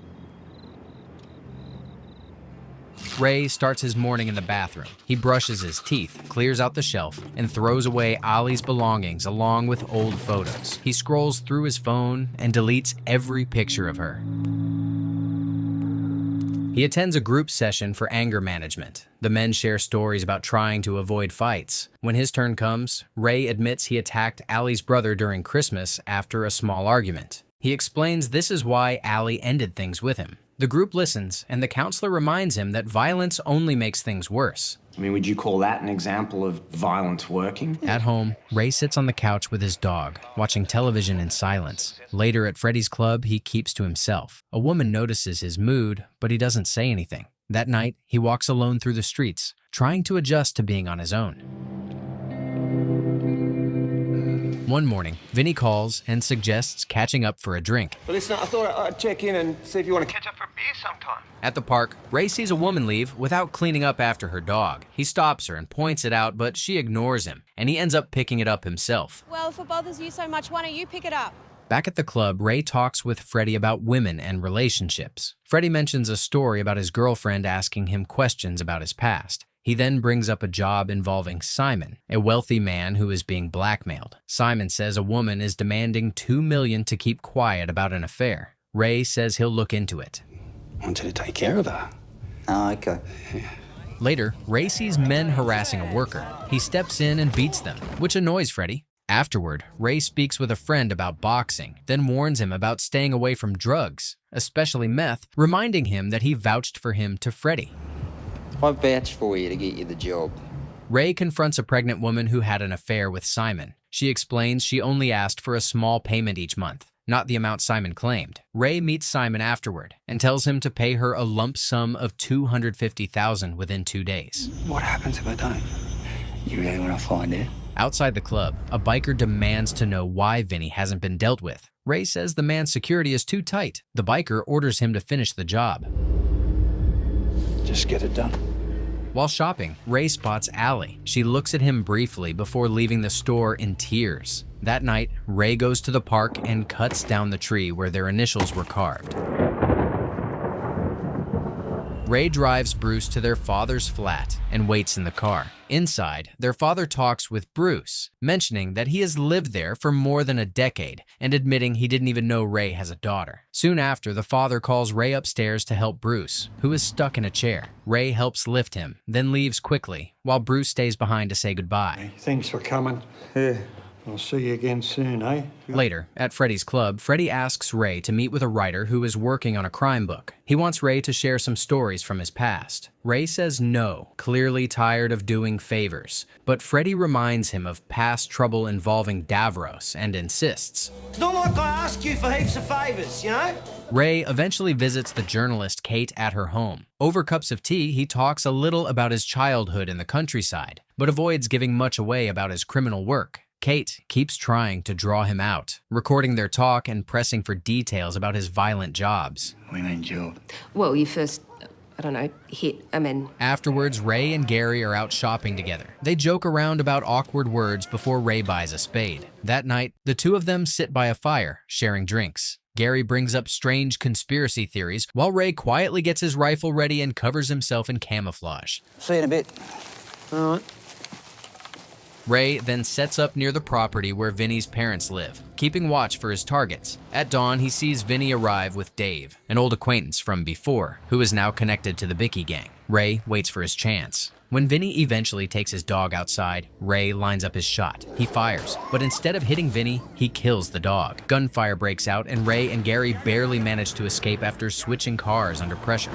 C: Ray starts his morning in the bathroom. He brushes his teeth, clears out the shelf, and throws away Ollie's belongings along with old photos. He scrolls through his phone and deletes every picture of her. He attends a group session for anger management. The men share stories about trying to avoid fights. When his turn comes, Ray admits he attacked Allie's brother during Christmas after a small argument. He explains this is why Allie ended things with him. The group listens, and the counselor reminds him that violence only makes things worse.
M: I mean, would you call that an example of violence working?
C: At home, Ray sits on the couch with his dog, watching television in silence. Later at Freddy's club, he keeps to himself. A woman notices his mood, but he doesn't say anything. That night, he walks alone through the streets, trying to adjust to being on his own. One morning, Vinny calls and suggests catching up for a drink.
Q: Well, listen, I thought I'd check in and see if you want to catch up for a beer sometime.
C: At the park, Ray sees a woman leave without cleaning up after her dog. He stops her and points it out, but she ignores him, and he ends up picking it up himself.
T: Well, if it bothers you so much, why don't you pick it up?
C: Back at the club, Ray talks with Freddie about women and relationships. Freddie mentions a story about his girlfriend asking him questions about his past. He then brings up a job involving Simon, a wealthy man who is being blackmailed. Simon says a woman is demanding $2 million to keep quiet about an affair. Ray says he'll look into it.
E: I want you to take care of her.
D: Oh, okay.
C: Later, Ray sees men harassing a worker. He steps in and beats them, which annoys Freddie. Afterward, Ray speaks with a friend about boxing, then warns him about staying away from drugs, especially meth, reminding him that he vouched for him to Freddie.
D: I vouched for you to get you the job.
C: Ray confronts a pregnant woman who had an affair with Simon. She explains she only asked for a small payment each month, not the amount Simon claimed. Ray meets Simon afterward and tells him to pay her a lump sum of $250,000 within 2 days.
E: What happens if I don't? You really want to find it?
C: Outside the club, a biker demands to know why Vinny hasn't been dealt with. Ray says the man's security is too tight. The biker orders him to finish the job.
E: Just get it done.
C: While shopping, Ray spots Allie. She looks at him briefly before leaving the store in tears. That night, Ray goes to the park and cuts down the tree where their initials were carved. Ray drives Bruce to their father's flat and waits in the car. Inside, their father talks with Bruce, mentioning that he has lived there for more than a decade and admitting he didn't even know Ray has a daughter. Soon after, the father calls Ray upstairs to help Bruce, who is stuck in a chair. Ray helps lift him, then leaves quickly, while Bruce stays behind to say goodbye.
E: Thanks for coming. Yeah. I'll see you again soon, eh?
C: Later, at Freddy's club, Freddy asks Ray to meet with a writer who is working on a crime book. He wants Ray to share some stories from his past. Ray says no, clearly tired of doing favors. But Freddy reminds him of past trouble involving Davros and insists.
L: It's not like I ask you for heaps of favors, you know?
C: Ray eventually visits the journalist Kate at her home. Over cups of tea, he talks a little about his childhood in the countryside, but avoids giving much away about his criminal work. Kate keeps trying to draw him out, recording their talk and pressing for details about his violent jobs.
E: We mean job.
P: Well, you first, I don't know,
C: Afterwards, Ray and Gary are out shopping together. They joke around about awkward words before Ray buys a spade. That night, the two of them sit by a fire, sharing drinks. Gary brings up strange conspiracy theories, while Ray quietly gets his rifle ready and covers himself in camouflage.
E: See you in a bit. All right.
C: Ray then sets up near the property where Vinny's parents live, keeping watch for his targets. At dawn, he sees Vinny arrive with Dave, an old acquaintance from before, who is now connected to the Bicky gang. Ray waits for his chance. When Vinny eventually takes his dog outside, Ray lines up his shot. He fires, but instead of hitting Vinny, he kills the dog. Gunfire breaks out, and Ray and Gary barely manage to escape after switching cars under pressure.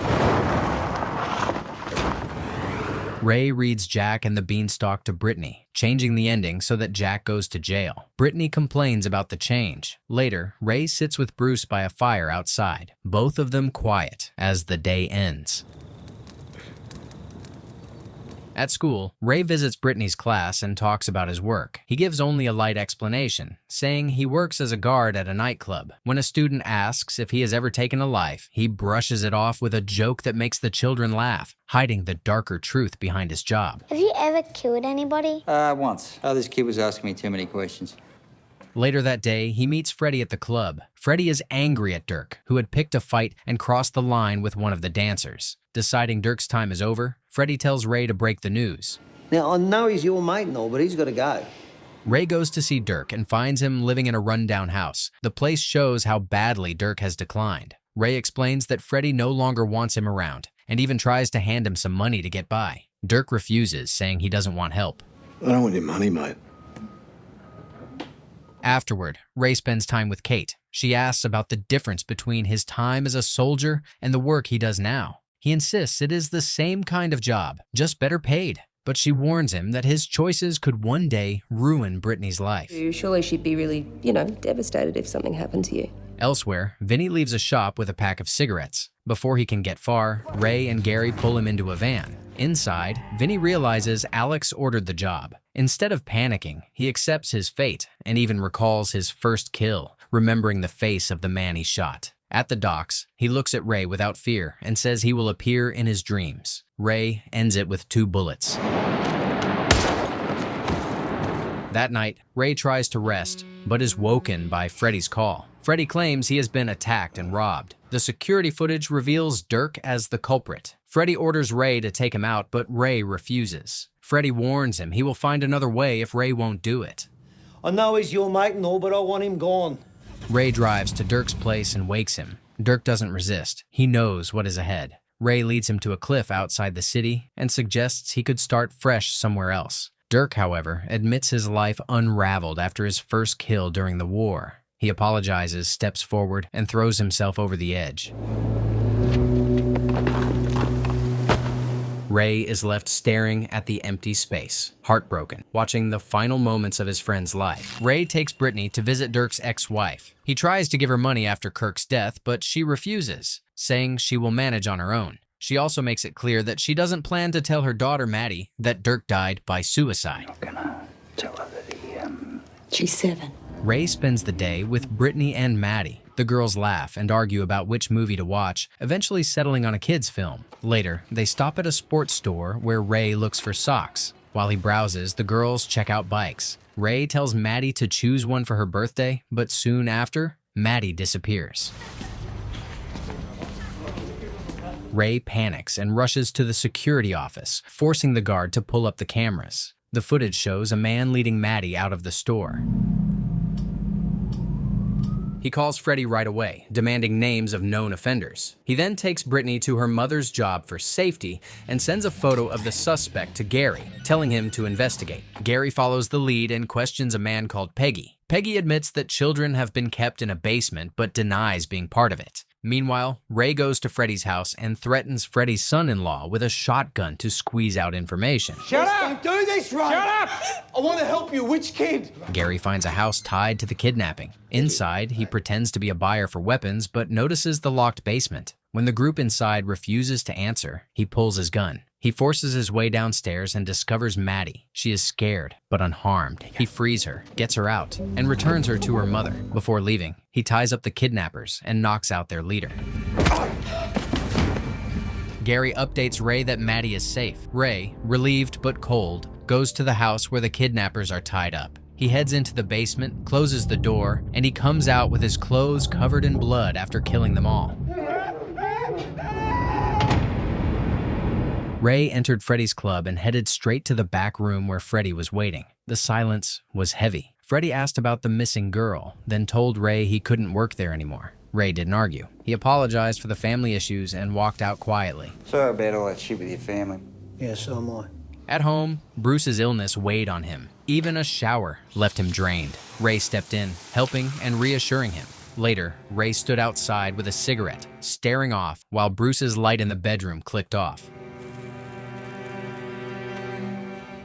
C: Ray reads Jack and the Beanstalk to Brittany, changing the ending so that Jack goes to jail. Brittany complains about the change. Later, Ray sits with Bruce by a fire outside, both of them quiet as the day ends. At school, Ray visits Brittany's class and talks about his work. He gives only a light explanation, saying he works as a guard at a nightclub. When a student asks if he has ever taken a life, he brushes it off with a joke that makes the children laugh, hiding the darker truth behind his job.
H: Have you ever killed anybody?
D: Once. Oh, this kid was asking me too many questions.
C: Later that day, he meets Freddie at the club. Freddie is angry at Dirk, who had picked a fight and crossed the line with one of the dancers. Deciding Dirk's time is over, Freddie tells Ray to break the news.
E: Now, I know he's your mate and all, but he's got to go.
C: Ray goes to see Dirk and finds him living in a rundown house. The place shows how badly Dirk has declined. Ray explains that Freddie no longer wants him around and even tries to hand him some money to get by. Dirk refuses, saying he doesn't want help.
N: I don't want your money, mate.
C: Afterward, Ray spends time with Kate. She asks about the difference between his time as a soldier and the work he does now. He insists it is the same kind of job, just better paid. But she warns him that his choices could one day ruin Brittany's life.
P: Surely she'd be really, devastated if something happened to you.
C: Elsewhere, Vinny leaves a shop with a pack of cigarettes. Before he can get far, Ray and Gary pull him into a van. Inside, Vinny realizes Alex ordered the job. Instead of panicking, he accepts his fate and even recalls his first kill, remembering the face of the man he shot. At the docks, he looks at Ray without fear and says he will appear in his dreams. Ray ends it with 2 bullets. That night, Ray tries to rest, but is woken by Freddie's call. Freddie claims he has been attacked and robbed. The security footage reveals Dirk as the culprit. Freddie orders Ray to take him out, but Ray refuses. Freddie warns him he will find another way if Ray won't do it.
E: I know he's your mate and all, but I want him gone.
C: Ray drives to Dirk's place and wakes him. Dirk doesn't resist. He knows what is ahead. Ray leads him to a cliff outside the city and suggests he could start fresh somewhere else. Dirk, however, admits his life unraveled after his first kill during the war. He apologizes, steps forward, and throws himself over the edge. Ray is left staring at the empty space, heartbroken, watching the final moments of his friend's life. Ray takes Brittany to visit Dirk's ex-wife. He tries to give her money after Kirk's death, but she refuses, saying she will manage on her own. She also makes it clear that she doesn't plan to tell her daughter, Maddie, that Dirk died by suicide.
K: I'm gonna tell her that
J: She's 7.
C: Ray spends the day with Brittany and Maddie. The girls laugh and argue about which movie to watch, eventually settling on a kid's film. Later, they stop at a sports store where Ray looks for socks. While he browses, the girls check out bikes. Ray tells Maddie to choose one for her birthday, but soon after, Maddie disappears. Ray panics and rushes to the security office, forcing the guard to pull up the cameras. The footage shows a man leading Maddie out of the store. He calls Freddie right away, demanding names of known offenders. He then takes Brittany to her mother's job for safety and sends a photo of the suspect to Gary, telling him to investigate. Gary follows the lead and questions a man called Peggy. Peggy admits that children have been kept in a basement but denies being part of it. Meanwhile, Ray goes to Freddie's house and threatens Freddie's son-in-law with a shotgun to squeeze out information.
O: Shut up! Don't do this, Ray! Shut up! I want to help you. Which kid?
C: Gary finds a house tied to the kidnapping. Inside, he pretends to be a buyer for weapons but notices the locked basement. When the group inside refuses to answer, he pulls his gun. He forces his way downstairs and discovers Maddie. She is scared, but unharmed. He frees her, gets her out, and returns her to her mother. Before leaving, he ties up the kidnappers and knocks out their leader. Gary updates Ray that Maddie is safe. Ray, relieved but cold, goes to the house where the kidnappers are tied up. He heads into the basement, closes the door, and he comes out with his clothes covered in blood after killing them all. Ray entered Freddie's club and headed straight to the back room where Freddie was waiting. The silence was heavy. Freddie asked about the missing girl, then told Ray he couldn't work there anymore. Ray didn't argue. He apologized for the family issues and walked out quietly.
D: Sorry about all that shit with your family.
E: Yeah, so am I.
C: At home, Bruce's illness weighed on him. Even a shower left him drained. Ray stepped in, helping and reassuring him. Later, Ray stood outside with a cigarette, staring off while Bruce's light in the bedroom clicked off.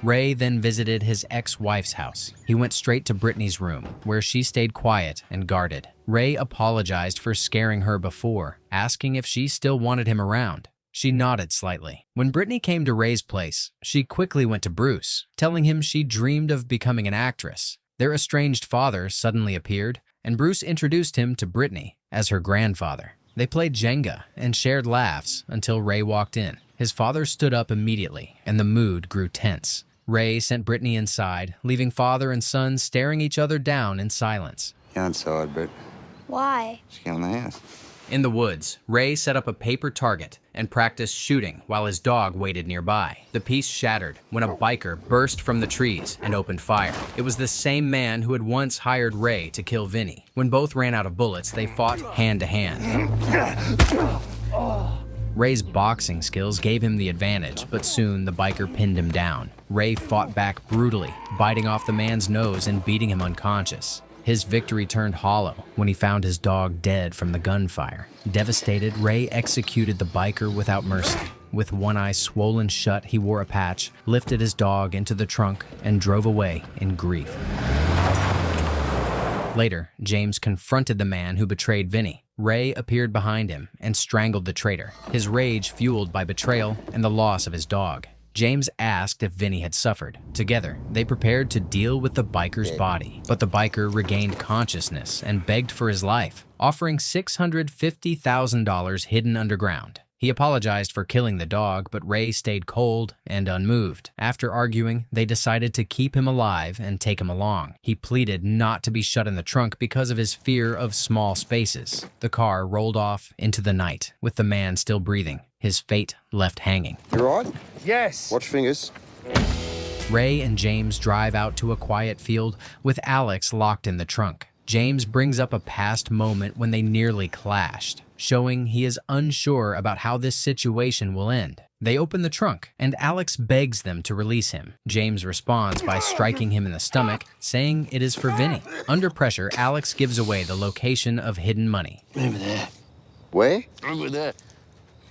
C: Ray then visited his ex-wife's house. He went straight to Brittany's room, where she stayed quiet and guarded. Ray apologized for scaring her before, asking if she still wanted him around. She nodded slightly. When Brittany came to Ray's place, she quickly went to Bruce, telling him she dreamed of becoming an actress. Their estranged father suddenly appeared, and Bruce introduced him to Brittany as her grandfather. They played Jenga and shared laughs until Ray walked in. His father stood up immediately, and the mood grew tense. Ray sent Brittany inside, leaving father and son staring each other down in silence.
D: Go inside, Britt.
H: Why?
D: Just get in the house.
C: In the woods, Ray set up a paper target and practiced shooting while his dog waited nearby. The piece shattered when a biker burst from the trees and opened fire. It was the same man who had once hired Ray to kill Vinny. When both ran out of bullets, they fought hand to hand. Ray's boxing skills gave him the advantage, but soon the biker pinned him down. Ray fought back brutally, biting off the man's nose and beating him unconscious. His victory turned hollow when he found his dog dead from the gunfire. Devastated, Ray executed the biker without mercy. With one eye swollen shut, he wore a patch, lifted his dog into the trunk, and drove away in grief. Later, James confronted the man who betrayed Vinny. Ray appeared behind him and strangled the traitor, his rage fueled by betrayal and the loss of his dog. James asked if Vinny had suffered. Together, they prepared to deal with the biker's body, but the biker regained consciousness and begged for his life, offering $650,000 hidden underground. He apologized for killing the dog, but Ray stayed cold and unmoved. After arguing, they decided to keep him alive and take him along. He pleaded not to be shut in the trunk because of his fear of small spaces. The car rolled off into the night, with the man still breathing, his fate left hanging.
A: You all right?
R: Yes.
A: Watch fingers.
C: Ray and James drive out to a quiet field with Alex locked in the trunk. James brings up a past moment when they nearly clashed, showing he is unsure about how this situation will end. They open the trunk, and Alex begs them to release him. James responds by striking him in the stomach, saying it is for Vinny. Under pressure, Alex gives away the location of hidden money.
N: Over there.
A: Where?
N: Over there.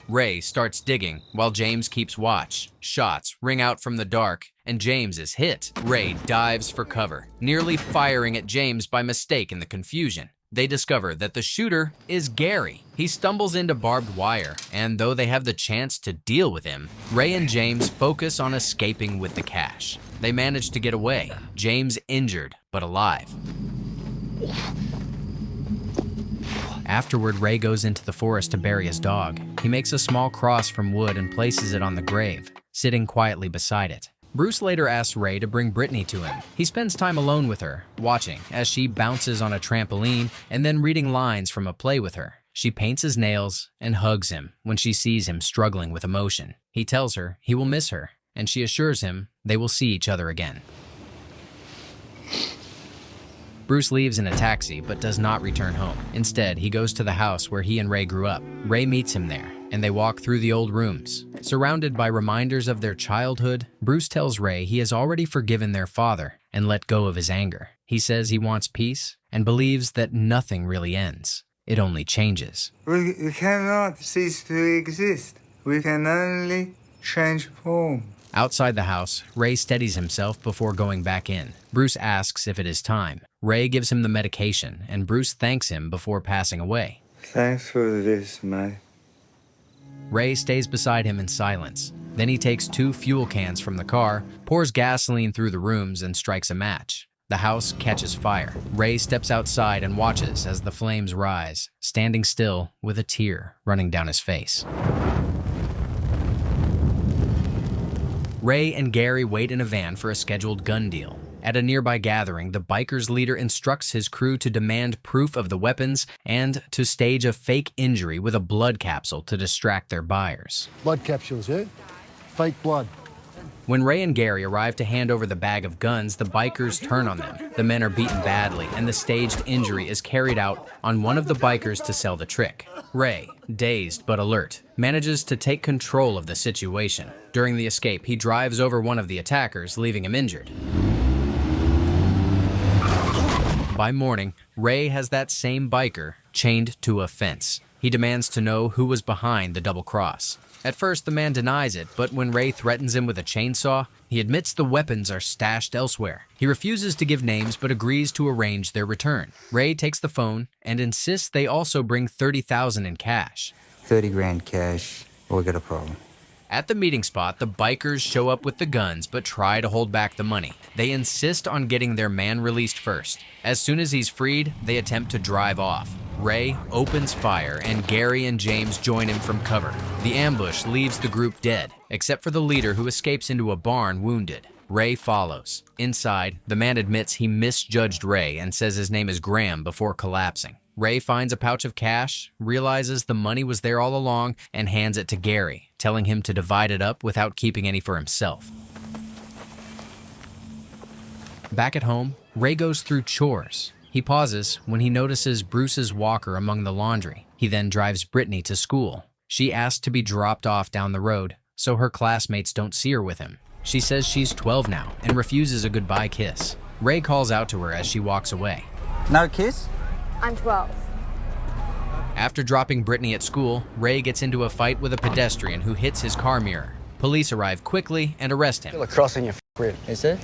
C: Ray starts digging while James keeps watch. Shots ring out from the dark, and James is hit. Ray dives for cover, nearly firing at James by mistake in the confusion. They discover that the shooter is Gary. He stumbles into barbed wire, and though they have the chance to deal with him, Ray and James focus on escaping with the cash. They manage to get away, James injured but alive. Afterward, Ray goes into the forest to bury his dog. He makes a small cross from wood and places it on the grave, sitting quietly beside it. Bruce later asks Ray to bring Brittany to him. He spends time alone with her, watching as she bounces on a trampoline and then reading lines from a play with her. She paints his nails and hugs him when she sees him struggling with emotion. He tells her he will miss her, and she assures him they will see each other again. Bruce leaves in a taxi but does not return home. Instead, he goes to the house where he and Ray grew up. Ray meets him there, and they walk through the old rooms. Surrounded by reminders of their childhood, Bruce tells Ray he has already forgiven their father and let go of his anger. He says he wants peace and believes that nothing really ends. It only changes.
G: We cannot cease to exist. We can only change form.
C: Outside the house, Ray steadies himself before going back in. Bruce asks if it is time. Ray gives him the medication, and Bruce thanks him before passing away.
G: Thanks for this, mate.
C: Ray stays beside him in silence. Then he takes 2 fuel cans from the car, pours gasoline through the rooms, and strikes a match. The house catches fire. Ray steps outside and watches as the flames rise, standing still with a tear running down his face. Ray and Gary wait in a van for a scheduled gun deal. At a nearby gathering, the biker's leader instructs his crew to demand proof of the weapons and to stage a fake injury with a blood capsule to distract their buyers.
U: Blood capsules, eh? Fake blood.
C: When Ray and Gary arrive to hand over the bag of guns, the bikers turn on them. The men are beaten badly, and the staged injury is carried out on one of the bikers to sell the trick. Ray, dazed but alert, manages to take control of the situation. During the escape, he drives over one of the attackers, leaving him injured. By morning, Ray has that same biker chained to a fence. He demands to know who was behind the double cross. At first, the man denies it, but when Ray threatens him with a chainsaw, he admits the weapons are stashed elsewhere. He refuses to give names but agrees to arrange their return. Ray takes the phone and insists they also bring $30,000 in cash.
D: 30 grand cash,
B: We got a problem.
C: At the meeting spot, the bikers show up with the guns but try to hold back the money. They insist on getting their man released first. As soon as he's freed, they attempt to drive off. Ray opens fire and Gary and James join him from cover. The ambush leaves the group dead, except for the leader who escapes into a barn wounded. Ray follows. Inside, the man admits he misjudged Ray and says his name is Graham before collapsing. Ray finds a pouch of cash, realizes the money was there all along, and hands it to Gary, telling him to divide it up without keeping any for himself. Back at home, Ray goes through chores. He pauses when he notices Bruce's walker among the laundry. He then drives Brittany to school. She asks to be dropped off down the road, so her classmates don't see her with him. She says she's 12 now and refuses a goodbye kiss. Ray calls out to her as she walks away.
B: No kiss?
H: I'm 12.
C: After dropping Brittany at school, Ray gets into a fight with a pedestrian who hits his car mirror. Police arrive quickly and arrest him.
E: Feel a cross in your rib.
B: Is it?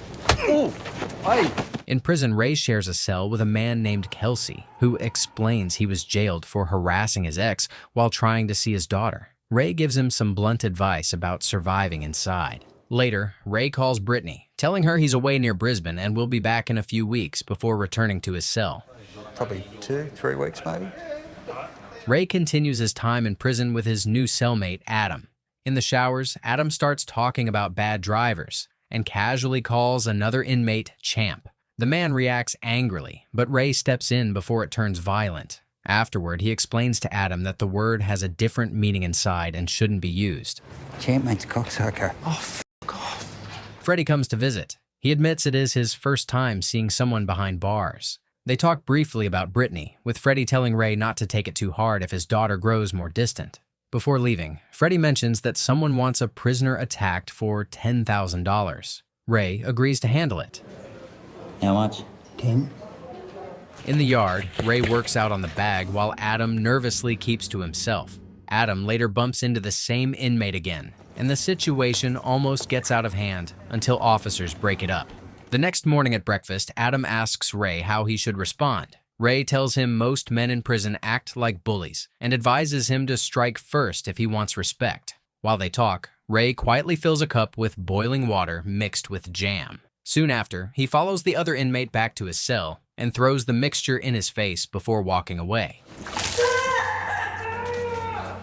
E: Ooh! Hey!
C: In prison, Ray shares a cell with a man named Kelsey, who explains he was jailed for harassing his ex while trying to see his daughter. Ray gives him some blunt advice about surviving inside. Later, Ray calls Brittany, telling her he's away near Brisbane and will be back in a few weeks before returning to his cell.
B: Probably 2-3 weeks, maybe.
C: Ray continues his time in prison with his new cellmate, Adam. In the showers, Adam starts talking about bad drivers and casually calls another inmate Champ. The man reacts angrily, but Ray steps in before it turns violent. Afterward, he explains to Adam that the word has a different meaning inside and shouldn't be used.
B: Champ means cocksucker.
C: Oh, fuck off. Freddie comes to visit. He admits it is his first time seeing someone behind bars. They talk briefly about Brittany, with Freddie telling Ray not to take it too hard if his daughter grows more distant. Before leaving, Freddie mentions that someone wants a prisoner attacked for $10,000. Ray agrees to handle it.
B: How much? 10.
C: In the yard, Ray works out on the bag while Adam nervously keeps to himself. Adam later bumps into the same inmate again, and the situation almost gets out of hand until officers break it up. The next morning at breakfast, Adam asks Ray how he should respond. Ray tells him most men in prison act like bullies and advises him to strike first if he wants respect. While they talk, Ray quietly fills a cup with boiling water mixed with jam. Soon after, he follows the other inmate back to his cell and throws the mixture in his face before walking away.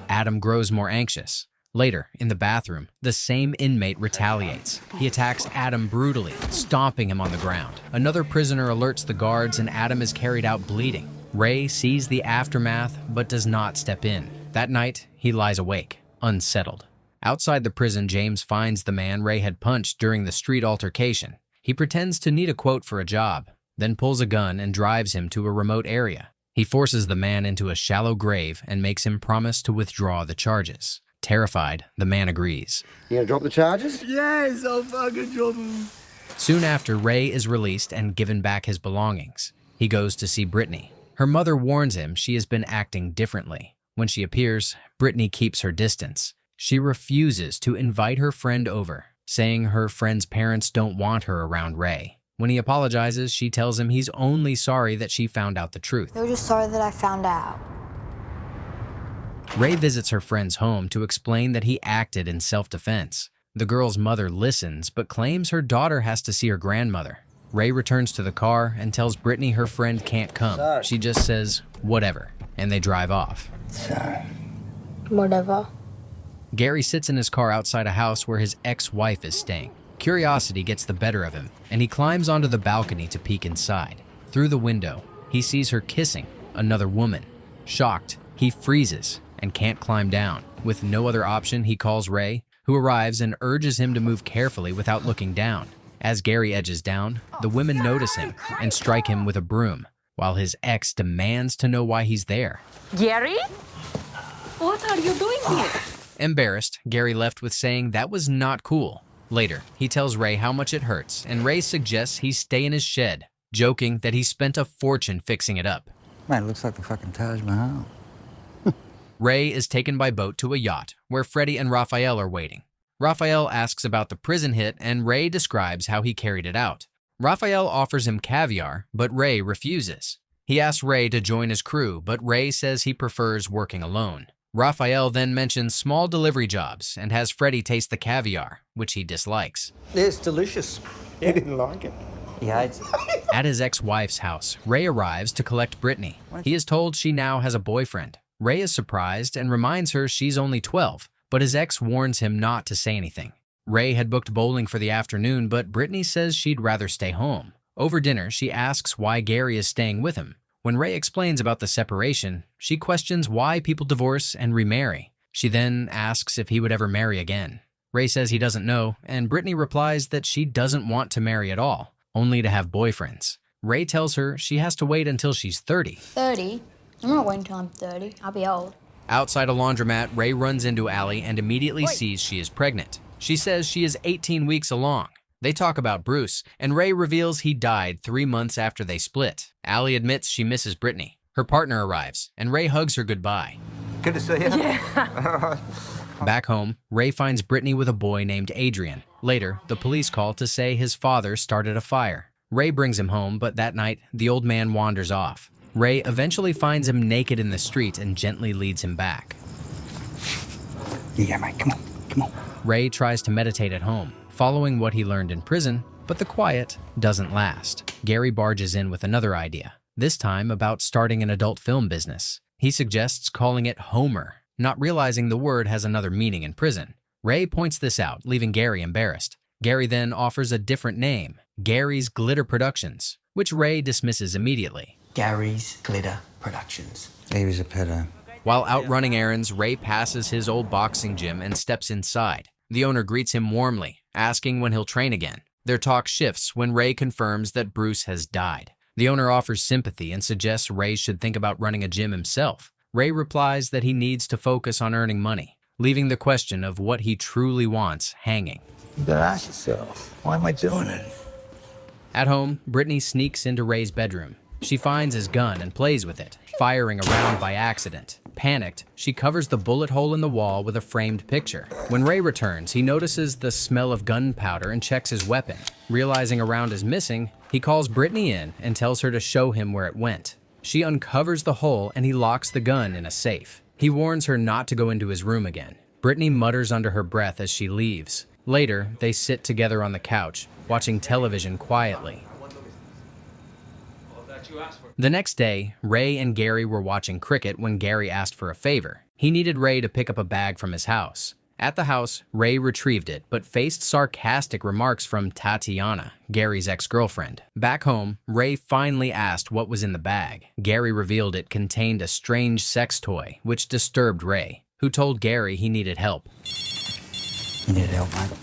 C: Adam grows more anxious. Later, in the bathroom, the same inmate retaliates. He attacks Adam brutally, stomping him on the ground. Another prisoner alerts the guards and Adam is carried out bleeding. Ray sees the aftermath but does not step in. That night, he lies awake, unsettled. Outside the prison, James finds the man Ray had punched during the street altercation. He pretends to need a quote for a job, then pulls a gun and drives him to a remote area. He forces the man into a shallow grave and makes him promise to withdraw the charges. Terrified, the man agrees.
A: You gonna drop the charges?
L: Yes, I'll fucking drop him.
C: Soon after, Ray is released and given back his belongings. He goes to see Brittany. Her mother warns him she has been acting differently. When she appears, Brittany keeps her distance. She refuses to invite her friend over, saying her friend's parents don't want her around Ray. When he apologizes, she tells him he's only sorry that she found out the truth.
H: They were just sorry that I found out.
C: Ray visits her friend's home to explain that he acted in self-defense. The girl's mother listens, but claims her daughter has to see her grandmother. Ray returns to the car and tells Brittany her friend can't come. She just says, whatever, and they drive off.
H: Whatever.
C: Gary sits in his car outside a house where his ex-wife is staying. Curiosity gets the better of him, and he climbs onto the balcony to peek inside. Through the window, he sees her kissing another woman. Shocked, he freezes and can't climb down. With no other option, he calls Ray, who arrives and urges him to move carefully without looking down. As Gary edges down, the women notice him and strike him with a broom, while his ex demands to know why he's there.
F: Gary?
T: What are you doing here?
C: Embarrassed, Gary left with saying that was not cool. Later, he tells Ray how much it hurts, and Ray suggests he stay in his shed, joking that he spent a fortune fixing it up.
B: Man, it looks like the fucking Taj Mahal.
C: Ray is taken by boat to a yacht, where Freddie and Raphael are waiting. Raphael asks about the prison hit, and Ray describes how he carried it out. Raphael offers him caviar, but Ray refuses. He asks Ray to join his crew, but Ray says he prefers working alone. Raphael then mentions small delivery jobs and has Freddie taste the caviar, which he dislikes.
O: It's delicious.
R: He didn't like it.
B: He hates it.
C: At his ex-wife's house, Ray arrives to collect Brittany. He is told she now has a boyfriend. Ray is surprised and reminds her she's only 12, but his ex warns him not to say anything. Ray had booked bowling for the afternoon, but Brittany says she'd rather stay home. Over dinner, she asks why Gary is staying with him. When Ray explains about the separation, she questions why people divorce and remarry. She then asks if he would ever marry again. Ray says he doesn't know, and Brittany replies that she doesn't want to marry at all, only to have boyfriends. Ray tells her she has to wait until she's 30.
H: 30? I'm not waiting until I'm 30. I'll be old.
C: Outside a laundromat, Ray runs into Allie and immediately sees she is pregnant. She says she is 18 weeks along. They talk about Bruce, and Ray reveals he died 3 months after they split. Allie admits she misses Brittany. Her partner arrives, and Ray hugs her goodbye.
R: Good to see you.
F: Yeah.
C: Back home, Ray finds Brittany with a boy named Adrian. Later, the police call to say his father started a fire. Ray brings him home, but that night, the old man wanders off. Ray eventually finds him naked in the street and gently leads him back.
B: Yeah, mate, come on, come on.
C: Ray tries to meditate at home, following what he learned in prison, but the quiet doesn't last. Gary barges in with another idea, this time about starting an adult film business. He suggests calling it Homer, not realizing the word has another meaning in prison. Ray points this out, leaving Gary embarrassed. Gary then offers a different name, Gary's Glitter Productions, which Ray dismisses immediately.
B: Gary's Glitter Productions. He was a pedo.
C: While out running errands, Ray passes his old boxing gym and steps inside. The owner greets him warmly, asking when he'll train again. Their talk shifts when Ray confirms that Bruce has died. The owner offers sympathy and suggests Ray should think about running a gym himself. Ray replies that he needs to focus on earning money, leaving the question of what he truly wants hanging.
O: You gotta ask yourself, why am I doing it?
C: At home, Brittany sneaks into Ray's bedroom. She finds his gun and plays with it, firing a round by accident. Panicked, she covers the bullet hole in the wall with a framed picture. When Ray returns, he notices the smell of gunpowder and checks his weapon. Realizing a round is missing, he calls Brittany in and tells her to show him where it went. She uncovers the hole and he locks the gun in a safe. He warns her not to go into his room again. Brittany mutters under her breath as she leaves. Later, they sit together on the couch, watching television quietly. The next day, Ray and Gary were watching cricket when Gary asked for a favor. He needed Ray to pick up a bag from his house. At the house, Ray retrieved it, but faced sarcastic remarks from Tatiana, Gary's ex-girlfriend. Back home, Ray finally asked what was in the bag. Gary revealed it contained a strange sex toy, which disturbed Ray, who told Gary he needed help.
B: You need help, mate.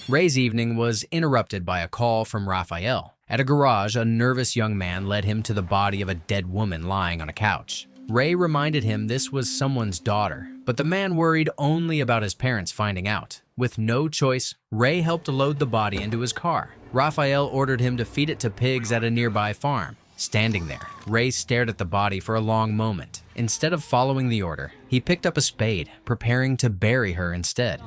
C: Ray's evening was interrupted by a call from Raphael. At a garage, a nervous young man led him to the body of a dead woman lying on a couch. Ray reminded him this was someone's daughter, but the man worried only about his parents finding out. With no choice, Ray helped load the body into his car. Raphael ordered him to feed it to pigs at a nearby farm. Standing there, Ray stared at the body for a long moment. Instead of following the order, he picked up a spade, preparing to bury her instead.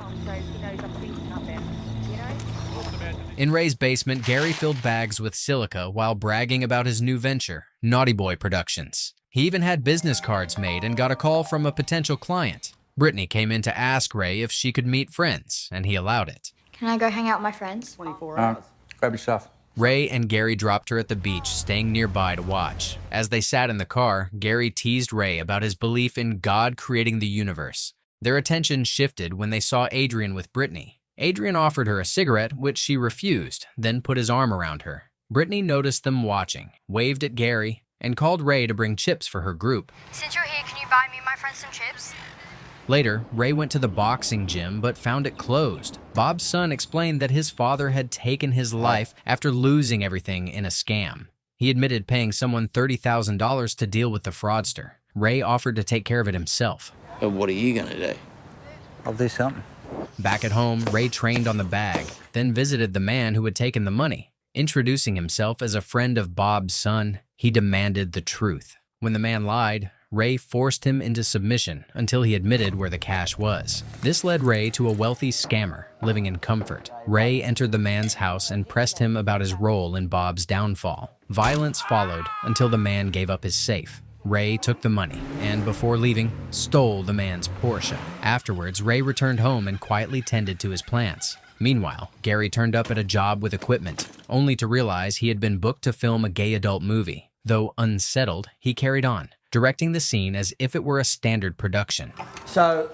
C: In Ray's basement, Gary filled bags with silica while bragging about his new venture, Naughty Boy Productions. He even had business cards made and got a call from a potential client. Brittany came in to ask Ray if she could meet friends, and he allowed it.
H: Can I go hang out with my friends?
R: 24 hours. Grab your stuff.
C: Ray and Gary dropped her at the beach, staying nearby to watch. As they sat in the car, Gary teased Ray about his belief in God creating the universe. Their attention shifted when they saw Adrian with Brittany. Adrian offered her a cigarette, which she refused, then put his arm around her. Brittany noticed them watching, waved at Gary, and called Ray to bring chips for her group.
H: Since you're here, can you buy me and my friends some chips?
C: Later, Ray went to the boxing gym but found it closed. Bob's son explained that his father had taken his life after losing everything in a scam. He admitted paying someone $30,000 to deal with the fraudster. Ray offered to take care of it himself.
N: What are you gonna do?
B: I'll do something.
C: Back at home, Ray trained on the bag, then visited the man who had taken the money. Introducing himself as a friend of Bob's son, he demanded the truth. When the man lied, Ray forced him into submission until he admitted where the cash was. This led Ray to a wealthy scammer living in comfort. Ray entered the man's house and pressed him about his role in Bob's downfall. Violence followed until the man gave up his safe. Ray took the money and, before leaving, stole the man's Porsche. Afterwards, Ray returned home and quietly tended to his plants. Meanwhile, Gary turned up at a job with equipment, only to realize he had been booked to film a gay adult movie. Though unsettled, he carried on, directing the scene as if it were a standard production.
L: So,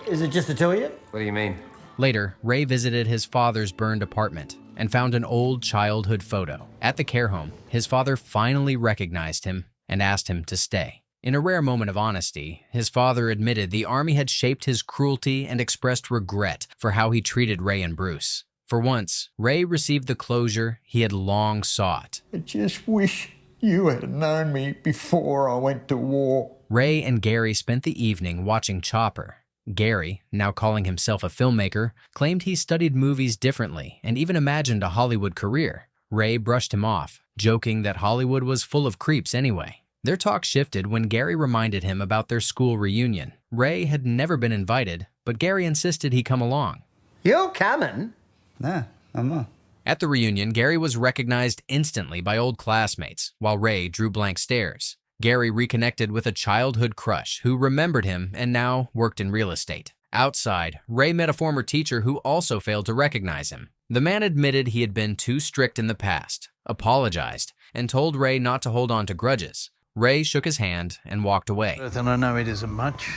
L: is it just the two of you?
Q: What do you mean?
C: Later, Ray visited his father's burned apartment and found an old childhood photo. At the care home, his father finally recognized him and asked him to stay. In a rare moment of honesty, his father admitted the Army had shaped his cruelty and expressed regret for how he treated Ray and Bruce. For once, Ray received the closure he had long sought.
I: I just wish you had known me before I went to war.
C: Ray and Gary spent the evening watching Chopper. Gary, now calling himself a filmmaker, claimed he studied movies differently and even imagined a Hollywood career. Ray brushed him off, joking that Hollywood was full of creeps anyway. Their talk shifted when Gary reminded him about their school reunion. Ray had never been invited, but Gary insisted he come along.
L: You're coming?
D: Nah, I'm not.
C: At the reunion, Gary was recognized instantly by old classmates, while Ray drew blank stares. Gary reconnected with a childhood crush who remembered him and now worked in real estate. Outside, Ray met a former teacher who also failed to recognize him. The man admitted he had been too strict in the past, apologized, and told Ray not to hold on to grudges. Ray shook his hand and walked away.
U: And I know it isn't much.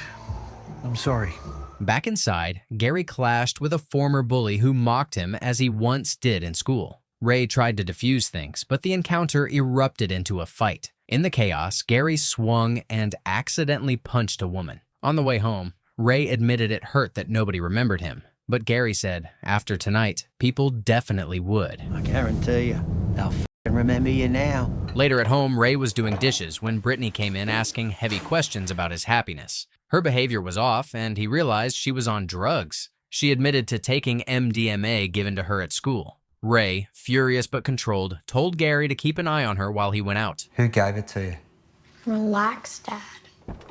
U: I'm sorry.
C: Back inside, Gary clashed with a former bully who mocked him as he once did in school. Ray tried to defuse things, but the encounter erupted into a fight. In the chaos, Gary swung and accidentally punched a woman. On the way home, Ray admitted it hurt that nobody remembered him. But Gary said, after tonight, people definitely would.
L: I guarantee you, they'll remember you now.
C: Later at home, Ray was doing dishes when Brittany came in asking heavy questions about his happiness. Her behavior was off, and he realized she was on drugs. She admitted to taking MDMA given to her at school. Ray, furious but controlled, told Gary to keep an eye on her while he went out.
D: Who gave it to you?
H: Relax, Dad.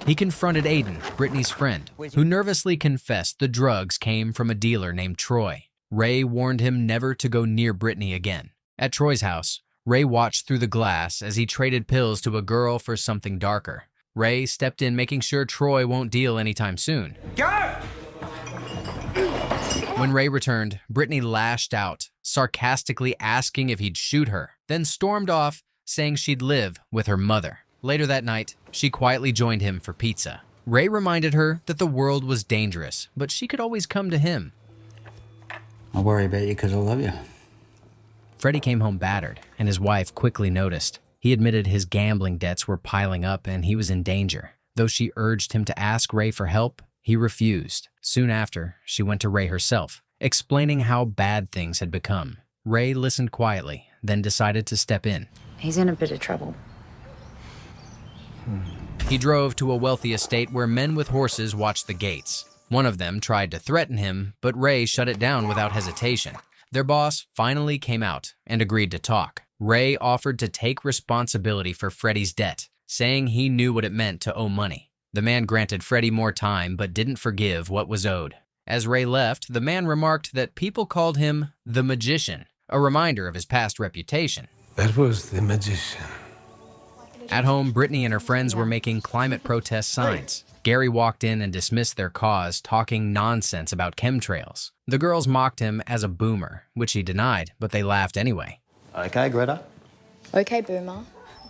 C: He confronted Aiden, Brittany's friend, who nervously confessed the drugs came from a dealer named Troy. Ray warned him never to go near Brittany again. At Troy's house, Ray watched through the glass as he traded pills to a girl for something darker. Ray stepped in, making sure Troy won't deal anytime soon.
L: Go!
C: When Ray returned, Brittany lashed out, sarcastically asking if he'd shoot her, then stormed off, saying she'd live with her mother. Later that night, she quietly joined him for pizza. Ray reminded her that the world was dangerous, but she could always come to him.
D: I worry about you because I love you.
C: Freddie came home battered, and his wife quickly noticed. He admitted his gambling debts were piling up and he was in danger. Though she urged him to ask Ray for help, he refused. Soon after, she went to Ray herself, explaining how bad things had become. Ray listened quietly, then decided to step in.
T: He's in a bit of trouble.
C: He drove to a wealthy estate where men with horses watched the gates. One of them tried to threaten him, but Ray shut it down without hesitation. Their boss finally came out and agreed to talk. Ray offered to take responsibility for Freddie's debt, saying he knew what it meant to owe money. The man granted Freddie more time but didn't forgive what was owed. As Ray left, the man remarked that people called him the Magician, a reminder of his past reputation.
U: That was the magician.
C: At home, Brittany and her friends were making climate protest signs. Gary walked in and dismissed their cause, talking nonsense about chemtrails. The girls mocked him as a boomer, which he denied, but they laughed anyway.
L: Okay, Greta.
H: Okay, Boomer.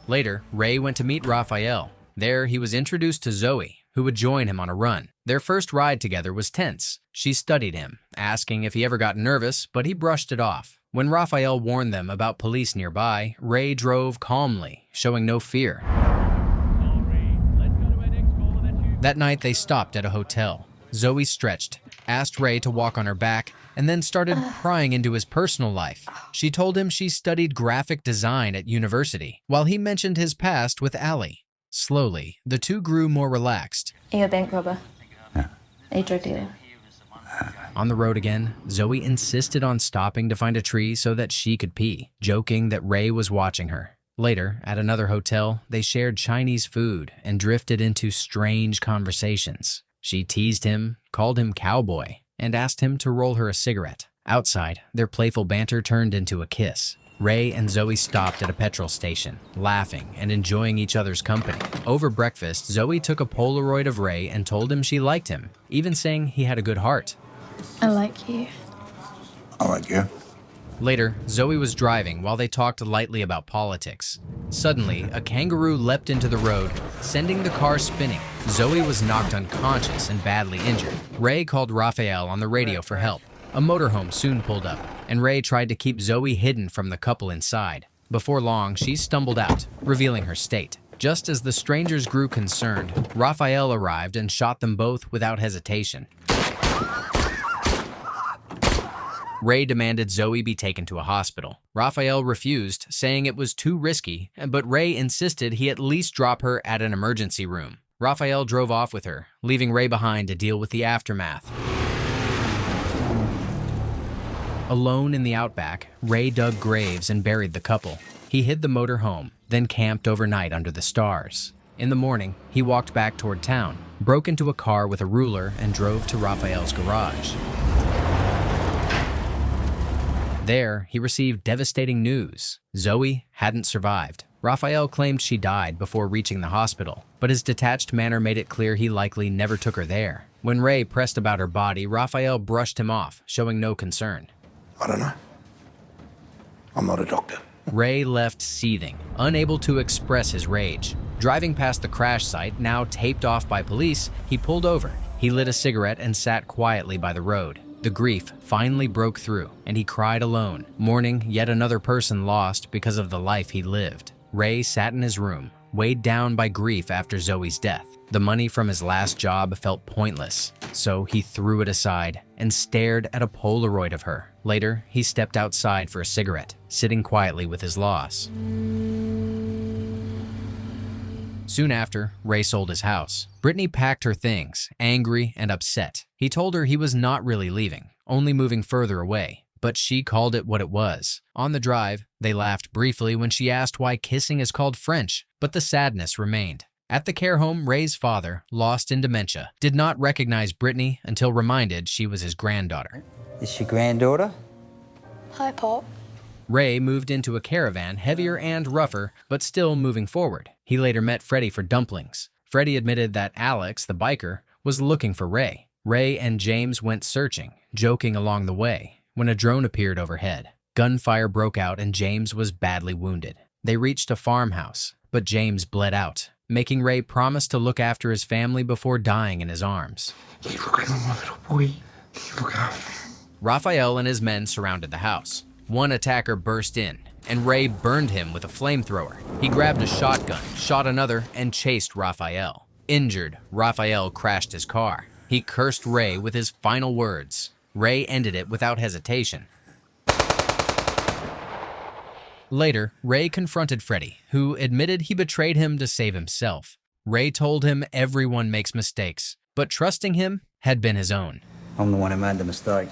C: Later, Ray went to meet Raphael. There, he was introduced to Zoe, who would join him on a run. Their first ride together was tense. She studied him, asking if he ever got nervous, but he brushed it off. When Raphael warned them about police nearby, Ray drove calmly, showing no fear. That night, they stopped at a hotel. Zoe stretched, asked Ray to walk on her back, and then started prying into his personal life. She told him she studied graphic design at university, while he mentioned his past with Allie. Slowly, the two grew more relaxed.
H: Are you a bank robber?
D: Yeah.
H: Are you a drug dealer?
C: On the road again, Zoe insisted on stopping to find a tree so that she could pee, joking that Ray was watching her. Later, at another hotel, they shared Chinese food and drifted into strange conversations. She teased him, called him cowboy, and asked him to roll her a cigarette. Outside, their playful banter turned into a kiss. Ray and Zoe stopped at a petrol station, laughing and enjoying each other's company. Over breakfast, Zoe took a Polaroid of Ray and told him she liked him, even saying he had a good heart.
H: I like you.
I: I like you.
C: Later, Zoe was driving while they talked lightly about politics. Suddenly, a kangaroo leapt into the road, sending the car spinning. Zoe was knocked unconscious and badly injured. Ray called Raphael on the radio for help. A motorhome soon pulled up, and Ray tried to keep Zoe hidden from the couple inside. Before long, she stumbled out, revealing her state. Just as the strangers grew concerned, Raphael arrived and shot them both without hesitation. Ray demanded Zoe be taken to a hospital. Raphael refused, saying it was too risky, but Ray insisted he at least drop her at an emergency room. Raphael drove off with her, leaving Ray behind to deal with the aftermath. Alone in the outback, Ray dug graves and buried the couple. He hid the motor home, then camped overnight under the stars. In the morning, he walked back toward town, broke into a car with a ruler, and drove to Raphael's garage. There, he received devastating news. Zoe hadn't survived. Raphael claimed she died before reaching the hospital, but his detached manner made it clear he likely never took her there. When Ray pressed about her body, Raphael brushed him off, showing no concern.
I: I don't know. I'm not a doctor.
C: Ray left seething, unable to express his rage. Driving past the crash site, now taped off by police, he pulled over. He lit a cigarette and sat quietly by the road. The grief finally broke through, and he cried alone, mourning yet another person lost because of the life he lived. Ray sat in his room, weighed down by grief after Zoe's death. The money from his last job felt pointless, so he threw it aside and stared at a Polaroid of her. Later, he stepped outside for a cigarette, sitting quietly with his loss. Soon after, Ray sold his house. Brittany packed her things, angry and upset. He told her he was not really leaving, only moving further away, but she called it what it was. On the drive, they laughed briefly when she asked why kissing is called French, but the sadness remained. At the care home, Ray's father, lost in dementia, did not recognize Brittany until reminded she was his granddaughter.
B: Is your granddaughter?
H: Hi, Pop.
C: Ray moved into a caravan, heavier and rougher, but still moving forward. He later met Freddie for dumplings. Freddie admitted that Alex, the biker, was looking for Ray. Ray and James went searching, joking along the way, when a drone appeared overhead. Gunfire broke out and James was badly wounded. They reached a farmhouse, but James bled out, making Ray promise to look after his family before dying in his arms.
N: You look at my little boy. You look after him.
C: Raphael and his men surrounded the house. One attacker burst in, and Ray burned him with a flamethrower. He grabbed a shotgun, shot another, and chased Raphael. Injured, Raphael crashed his car. He cursed Ray with his final words. Ray ended it without hesitation. Later, Ray confronted Freddie, who admitted he betrayed him to save himself. Ray told him everyone makes mistakes, but trusting him had been his own.
B: I'm the one who made the mistake.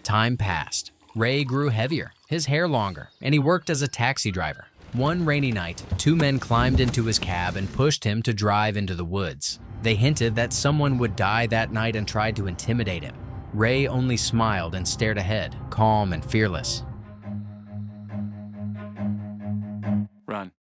C: Time passed. Ray grew heavier, his hair longer, and he worked as a taxi driver. One rainy night, two men climbed into his cab and pushed him to drive into the woods. They hinted that someone would die that night and tried to intimidate him. Ray only smiled and stared ahead, calm and fearless.
S: Run.